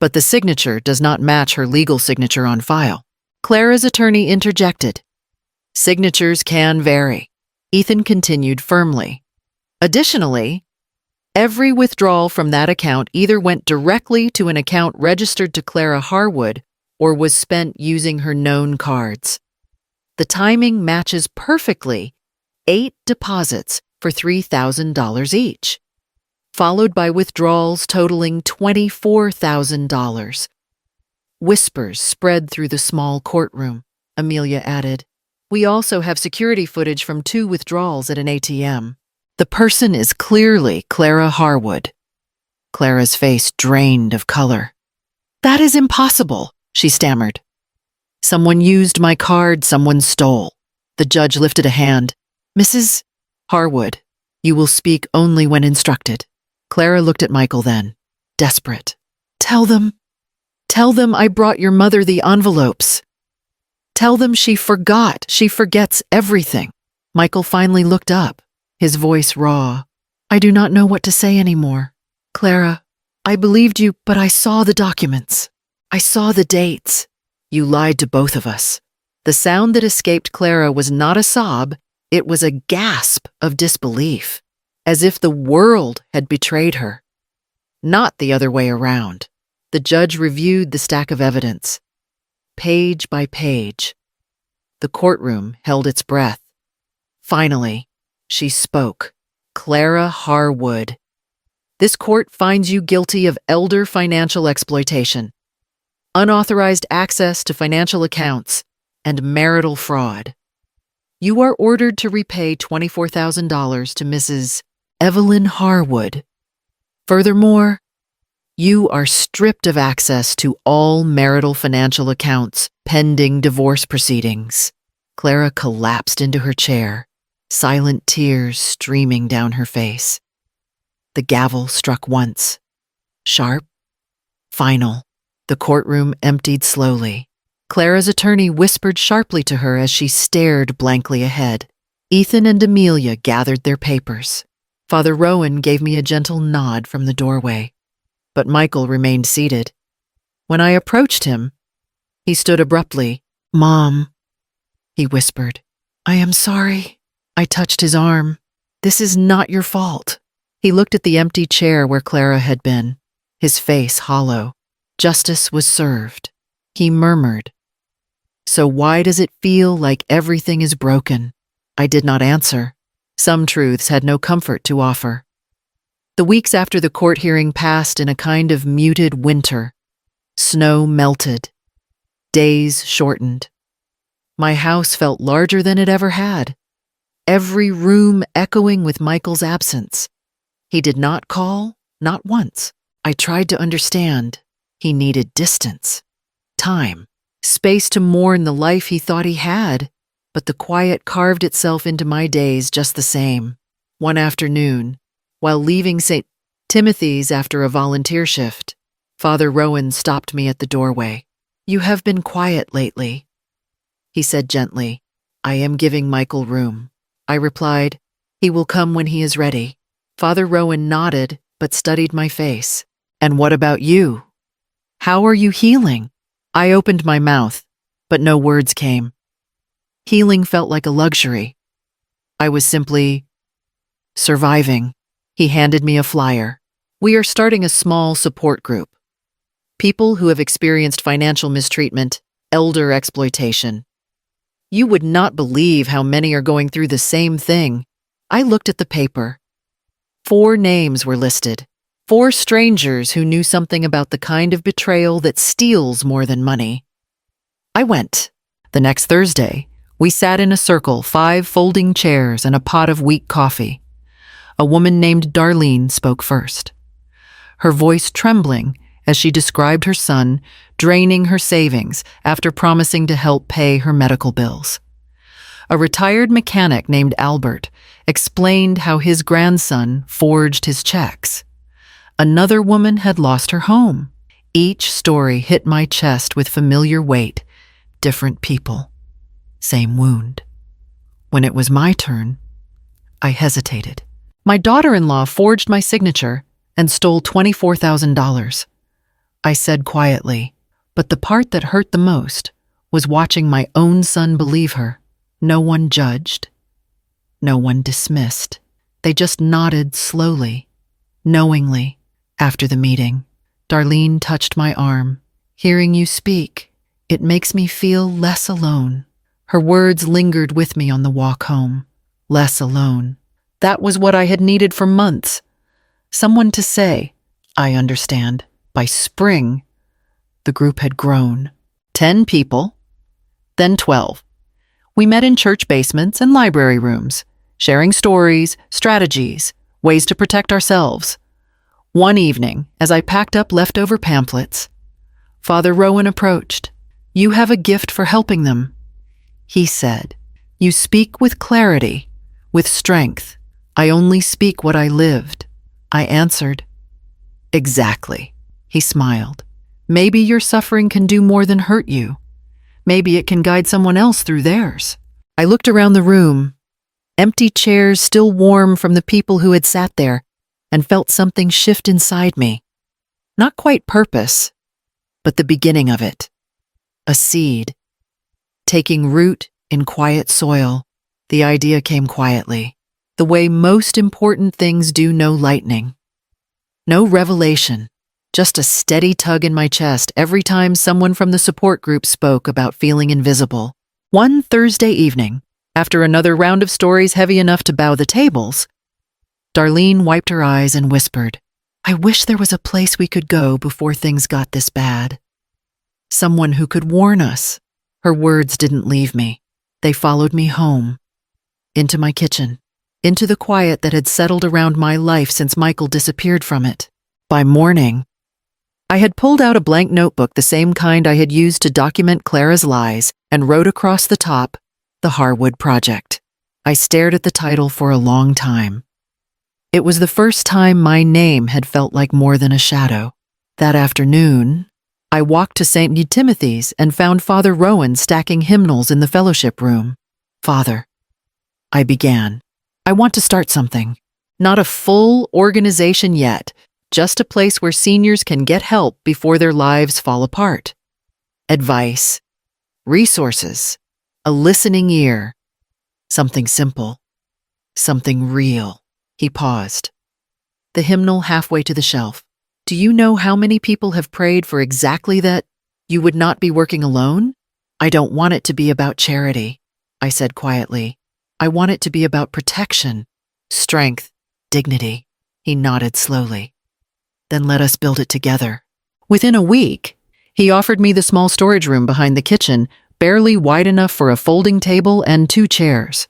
but the signature does not match her legal signature on file. Clara's attorney interjected. Signatures can vary. Ethan continued firmly. Additionally, every withdrawal from that account either went directly to an account registered to Clara Harwood or was spent using her known cards. The timing matches perfectly 8 deposits for $3,000 each, followed by withdrawals totaling $24,000. Whispers spread through the small courtroom. Amelia added, we also have security footage from 2 withdrawals at an ATM. The person is clearly Clara Harwood. Clara's face drained of color. That is impossible, she stammered. Someone used my card, someone stole. The judge lifted a hand. Mrs. Harwood, you will speak only when instructed. Clara looked at Michael then, desperate. Tell them I brought your mother the envelopes. Tell them she forgot. She forgets everything. Michael finally looked up, his voice raw. I do not know what to say anymore. Clara, I believed you, but I saw the documents. I saw the dates. You lied to both of us. The sound that escaped Clara was not a sob, it was a gasp of disbelief, as if the world had betrayed her. Not the other way around. The judge reviewed the stack of evidence, page by page. The courtroom held its breath. Finally, she spoke. Clara Harwood. This court finds you guilty of elder financial exploitation, unauthorized access to financial accounts, and marital fraud. You are ordered to repay $24,000 to Mrs. Evelyn Harwood. Furthermore, you are stripped of access to all marital financial accounts pending divorce proceedings. Clara collapsed into her chair, silent tears streaming down her face. The gavel struck once. Sharp, final. The courtroom emptied slowly. Clara's attorney whispered sharply to her as she stared blankly ahead. Ethan and Amelia gathered their papers. Father Rowan gave me a gentle nod from the doorway, but Michael remained seated. When I approached him, he stood abruptly. Mom, he whispered. I am sorry. I touched his arm. This is not your fault. He looked at the empty chair where Clara had been, his face hollow. Justice was served. He murmured. So why does it feel like everything is broken? I did not answer. Some truths had no comfort to offer. The weeks after the court hearing passed in a kind of muted winter. Snow melted. Days shortened. My house felt larger than it ever had. Every room echoing with Michael's absence. He did not call, not once. I tried to understand. He needed distance, time, space to mourn the life he thought he had, but the quiet carved itself into my days just the same. One afternoon, while leaving St. Timothy's after a volunteer shift, Father Rowan stopped me at the doorway. You have been quiet lately, he said gently. I am giving Michael room. I replied, he will come when he is ready. Father Rowan nodded, but studied my face. And what about you? How are you healing? I opened my mouth, but no words came. Healing felt like a luxury. I was simply surviving. He handed me a flyer. We are starting a small support group. People who have experienced financial mistreatment, elder exploitation. You would not believe how many are going through the same thing. I looked at the paper. 4 names were listed. 4 strangers who knew something about the kind of betrayal that steals more than money. I went. The next Thursday, we sat in a circle, 5 folding chairs and a pot of weak coffee. A woman named Darlene spoke first, her voice trembling as she described her son draining her savings after promising to help pay her medical bills. A retired mechanic named Albert explained how his grandson forged his checks. Another woman had lost her home. Each story hit my chest with familiar weight. Different people, same wound. When it was my turn, I hesitated. My daughter-in-law forged my signature and stole $24,000. I said quietly, but the part that hurt the most was watching my own son believe her. No one judged. No one dismissed. They just nodded slowly, knowingly. After the meeting, Darlene touched my arm. Hearing you speak, it makes me feel less alone. Her words lingered with me on the walk home. Less alone. That was what I had needed for months. Someone to say, I understand. By spring, the group had grown. 10 people, then 12. We met in church basements and library rooms, sharing stories, strategies, ways to protect ourselves. One evening, as I packed up leftover pamphlets, Father Rowan approached. You have a gift for helping them, he said. You speak with clarity, with strength. I only speak what I lived. I answered. Exactly. He smiled. Maybe your suffering can do more than hurt you. Maybe it can guide someone else through theirs. I looked around the room, empty chairs still warm from the people who had sat there, and felt something shift inside me. Not quite purpose, but the beginning of it. A seed. Taking root in quiet soil, the idea came quietly. The way most important things do, no lightning. No revelation, just a steady tug in my chest every time someone from the support group spoke about feeling invisible. One Thursday evening, after another round of stories heavy enough to bow the tables, Darlene wiped her eyes and whispered, I wish there was a place we could go before things got this bad. Someone who could warn us. Her words didn't leave me. They followed me home, into my kitchen, into the quiet that had settled around my life since Michael disappeared from it. By morning, I had pulled out a blank notebook, the same kind I had used to document Clara's lies, and wrote across the top, The Harwood Project. I stared at the title for a long time. It was the first time my name had felt like more than a shadow. That afternoon, I walked to St. Timothy's and found Father Rowan stacking hymnals in the fellowship room. Father, I began. I want to start something. Not a full organization yet, just a place where seniors can get help before their lives fall apart. Advice, resources, a listening ear. Something simple, something real. He paused. The hymnal halfway to the shelf. Do you know how many people have prayed for exactly that? You would not be working alone? I don't want it to be about charity, I said quietly. I want it to be about protection, strength, dignity. He nodded slowly. Then let us build it together. Within a week, he offered me the small storage room behind the kitchen, barely wide enough for a folding table and 2 chairs.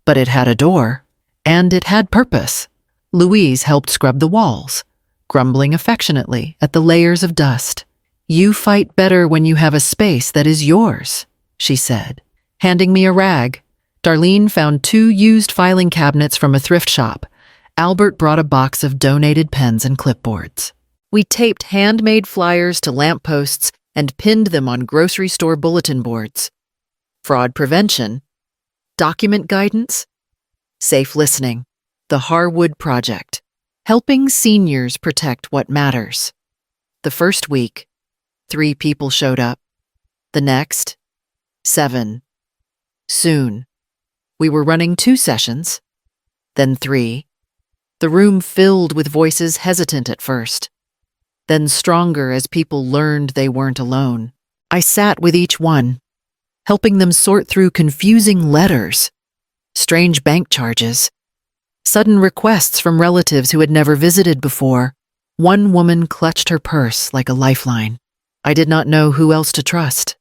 But it had a door, and it had purpose. Louise helped scrub the walls, grumbling affectionately at the layers of dust. You fight better when you have a space that is yours, she said. Handing me a rag, Darlene found 2 used filing cabinets from a thrift shop. Albert brought a box of donated pens and clipboards. We taped handmade flyers to lampposts and pinned them on grocery store bulletin boards. Fraud prevention, document guidance, safe listening, the Harwood Project, helping seniors protect what matters. The first week, 3 people showed up. The next, 7. Soon, we were running 2 sessions, then 3. The room filled with voices hesitant at first, then stronger as people learned they weren't alone. I sat with each one, helping them sort through confusing letters, strange bank charges, sudden requests from relatives who had never visited before. One woman clutched her purse like a lifeline. I did not know who else to trust.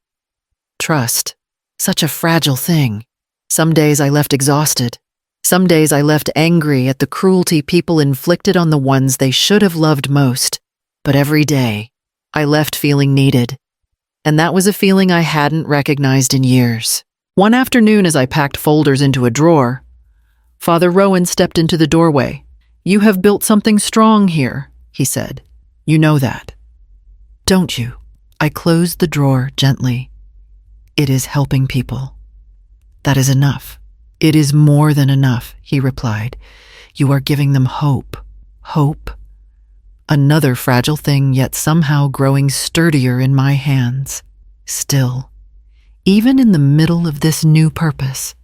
Trust, such a fragile thing. Some days I left exhausted. Some days I left angry at the cruelty people inflicted on the ones they should have loved most. But every day, I left feeling needed. And that was a feeling I hadn't recognized in years. One afternoon, as I packed folders into a drawer, Father Rowan stepped into the doorway. "You have built something strong here," he said. "You know that, don't you?" I closed the drawer gently. "It is helping people. That is enough." "It is more than enough," he replied. "You are giving them hope. Hope. Another fragile thing, yet somehow growing sturdier in my hands. Still, even in the middle of this new purpose,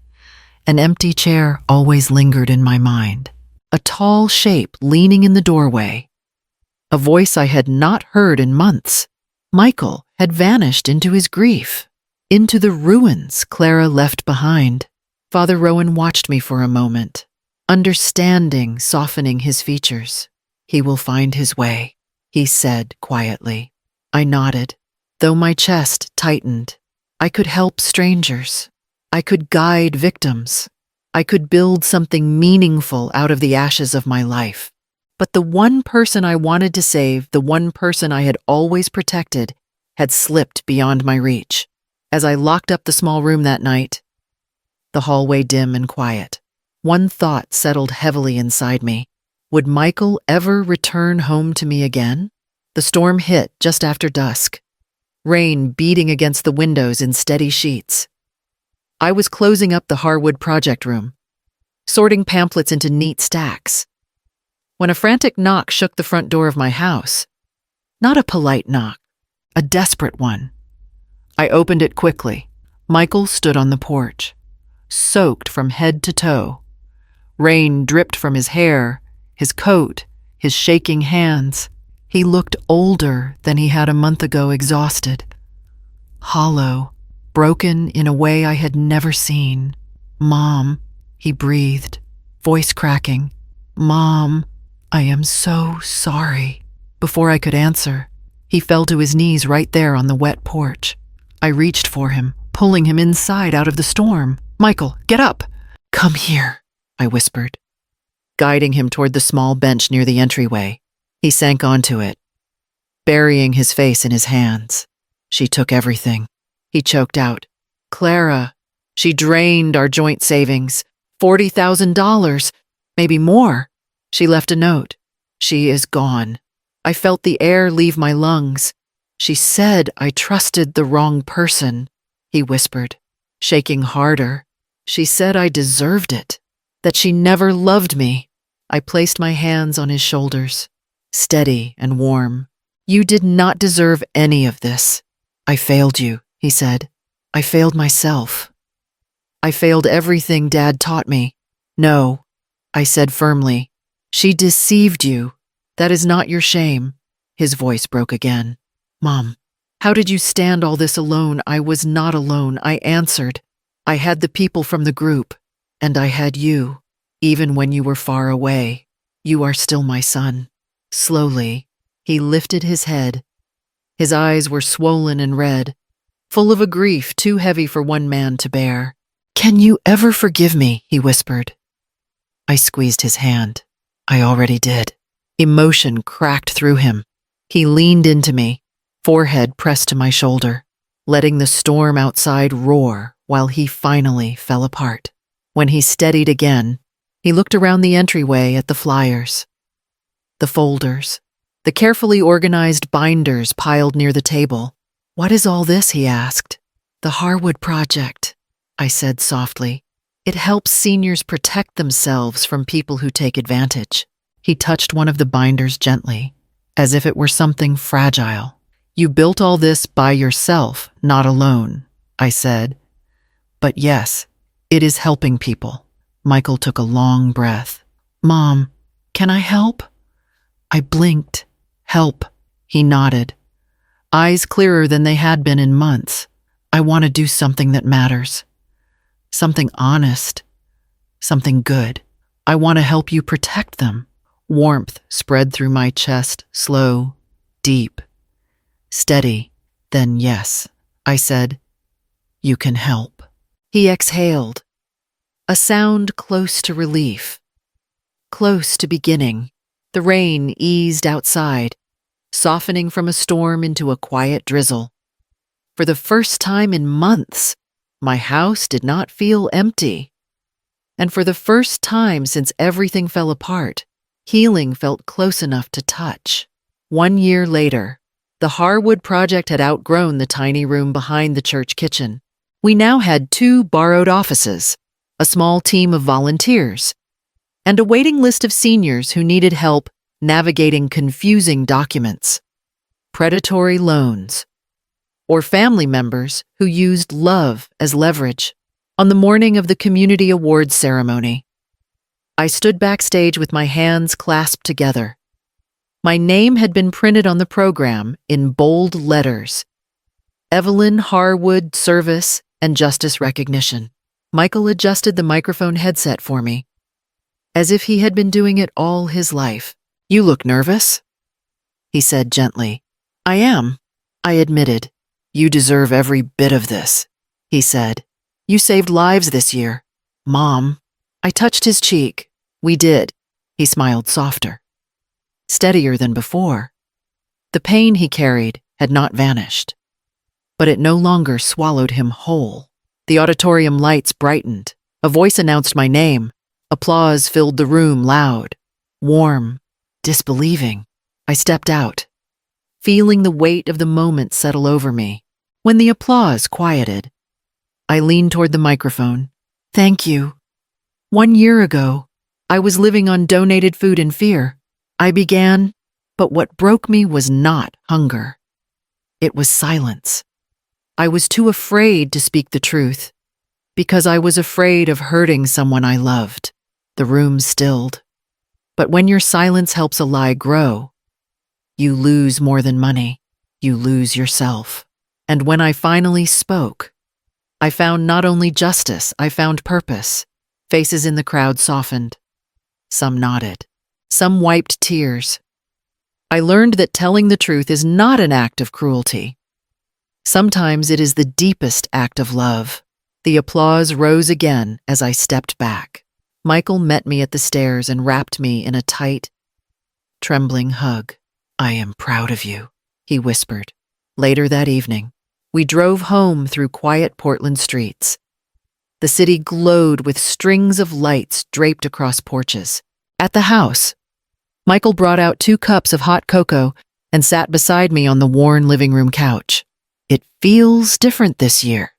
an empty chair always lingered in my mind. A tall shape leaning in the doorway. A voice I had not heard in months. Michael had vanished into his grief, into the ruins Clara left behind. Father Rowan watched me for a moment, understanding softening his features. "He will find his way," he said quietly. I nodded, though my chest tightened. I could help strangers. I could guide victims. I could build something meaningful out of the ashes of my life. But the one person I wanted to save, the one person I had always protected, had slipped beyond my reach. As I locked up the small room that night, the hallway dim and quiet, one thought settled heavily inside me. Would Michael ever return home to me again? The storm hit just after dusk, rain beating against the windows in steady sheets. I was closing up the Harwood project room, sorting pamphlets into neat stacks, when a frantic knock shook the front door of my house. Not a polite knock, a desperate one. I opened it quickly. Michael stood on the porch, soaked from head to toe. Rain dripped from his hair, his coat, his shaking hands. He looked older than he had a month ago, exhausted, hollow, broken in a way I had never seen. "Mom," he breathed, voice cracking. "Mom, I am so sorry." Before I could answer, he fell to his knees right there on the wet porch. I reached for him, pulling him inside out of the storm. "Michael, get up!" "Come here," I whispered, guiding him toward the small bench near the entryway. He sank onto it, burying his face in his hands. "She took everything," he choked out. "Clara, she drained our joint savings, $40,000, maybe more. She left a note. She is gone." I felt the air leave my lungs. "She said I trusted the wrong person," he whispered, shaking harder. "She said I deserved it, that she never loved me." I placed my hands on his shoulders, steady and warm. "You did not deserve any of this. I failed you," he said. "I failed myself. I failed everything Dad taught me." "No," I said firmly. "She deceived you. That is not your shame." His voice broke again. "Mom, how did you stand all this alone?" "I was not alone," I answered. "I had the people from the group, and I had you. Even when you were far away, you are still my son." Slowly, he lifted his head. His eyes were swollen and red, full of a grief too heavy for one man to bear. "Can you ever forgive me?" he whispered. I squeezed his hand. I already did. Emotion cracked through him. He leaned into me, forehead pressed to my shoulder, letting the storm outside roar while he finally fell apart. When he steadied again, he looked around the entryway at the flyers, the folders, the carefully organized binders piled near the table. "What is all this?" he asked. "The Harwood Project," I said softly. "It helps seniors protect themselves from people who take advantage." He touched one of the binders gently, as if it were something fragile. You built all this by yourself, not alone, I said. But yes, it is helping people. Michael took a long breath. Mom, can I help? I blinked. Help, he nodded. Eyes clearer than they had been in months. I want to do something that matters. Something honest. Something good. I want to help you protect them. Warmth spread through my chest, slow, deep, steady. Then yes, I said, you can help. He exhaled. A sound close to relief. Close to beginning. The rain eased outside, softening from a storm into a quiet drizzle. For the first time in months, my house did not feel empty. And for the first time since everything fell apart, healing felt close enough to touch. 1 year later, the Harwood project had outgrown the tiny room behind the church kitchen. We now had 2 borrowed offices, a small team of volunteers, and a waiting list of seniors who needed help navigating confusing documents, predatory loans, or family members who used love as leverage. On the morning of the community awards ceremony, I stood backstage with my hands clasped together. My name had been printed on the program in bold letters: Evelyn Harwood Service and Justice Recognition. Michael adjusted the microphone headset for me, as if he had been doing it all his life. You look nervous, he said gently. I am, I admitted. You deserve every bit of this, he said. You saved lives this year. Mom. I touched his cheek. We did. He smiled softer, steadier than before. The pain he carried had not vanished, but it no longer swallowed him whole. The auditorium lights brightened. A voice announced my name. Applause filled the room, loud, warm, disbelieving. I stepped out, feeling the weight of the moment settle over me. When the applause quieted, I leaned toward the microphone. Thank you. 1 year ago, I was living on donated food in fear. I began, but what broke me was not hunger. It was silence. I was too afraid to speak the truth, because I was afraid of hurting someone I loved. The room stilled. But when your silence helps a lie grow, you lose more than money. You lose yourself. And when I finally spoke, I found not only justice, I found purpose. Faces in the crowd softened. Some nodded. Some wiped tears. I learned that telling the truth is not an act of cruelty. Sometimes it is the deepest act of love. The applause rose again as I stepped back. Michael met me at the stairs and wrapped me in a tight, trembling hug. I am proud of you, he whispered. Later that evening, we drove home through quiet Portland streets. The city glowed with strings of lights draped across porches. At the house, Michael brought out 2 cups of hot cocoa and sat beside me on the worn living room couch. It feels different this year,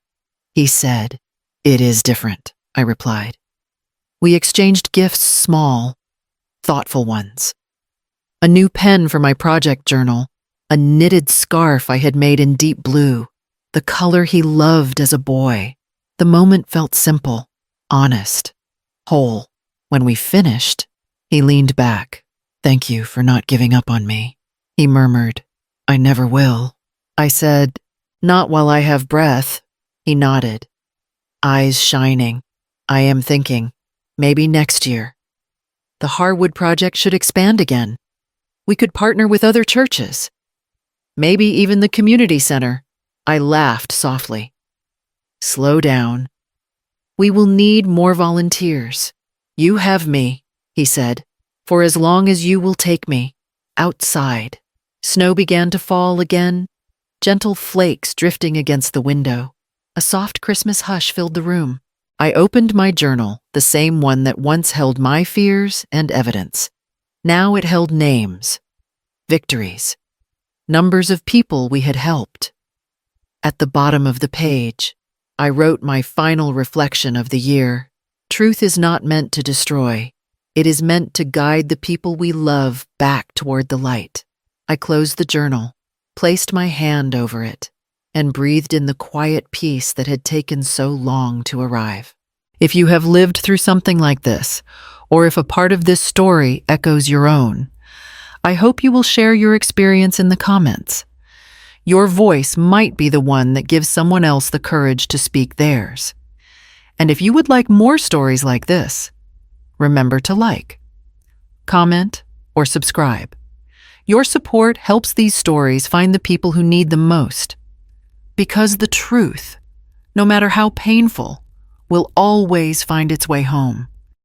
he said. It is different, I replied. We exchanged gifts, small, thoughtful ones. A new pen for my project journal, a knitted scarf I had made in deep blue, the color he loved as a boy. The moment felt simple, honest, whole. When we finished, he leaned back. Thank you for not giving up on me, he murmured. I never will. I said, not while I have breath. He nodded, eyes shining. I am thinking, maybe next year. The Harwood project should expand again. We could partner with other churches. Maybe even the community center. I laughed softly. Slow down. We will need more volunteers. You have me, he said, for as long as you will take me. Outside, snow began to fall again, gentle flakes drifting against the window. A soft Christmas hush filled the room. I opened my journal, the same one that once held my fears and evidence. Now it held names, victories, numbers of people we had helped. At the bottom of the page, I wrote my final reflection of the year. Truth is not meant to destroy. It is meant to guide the people we love back toward the light. I closed the journal, placed my hand over it, and breathed in the quiet peace that had taken so long to arrive. If you have lived through something like this, or if a part of this story echoes your own, I hope you will share your experience in the comments. Your voice might be the one that gives someone else the courage to speak theirs. And if you would like more stories like this, remember to like, comment, or subscribe. Your support helps these stories find the people who need them most. Because the truth, no matter how painful, will always find its way home.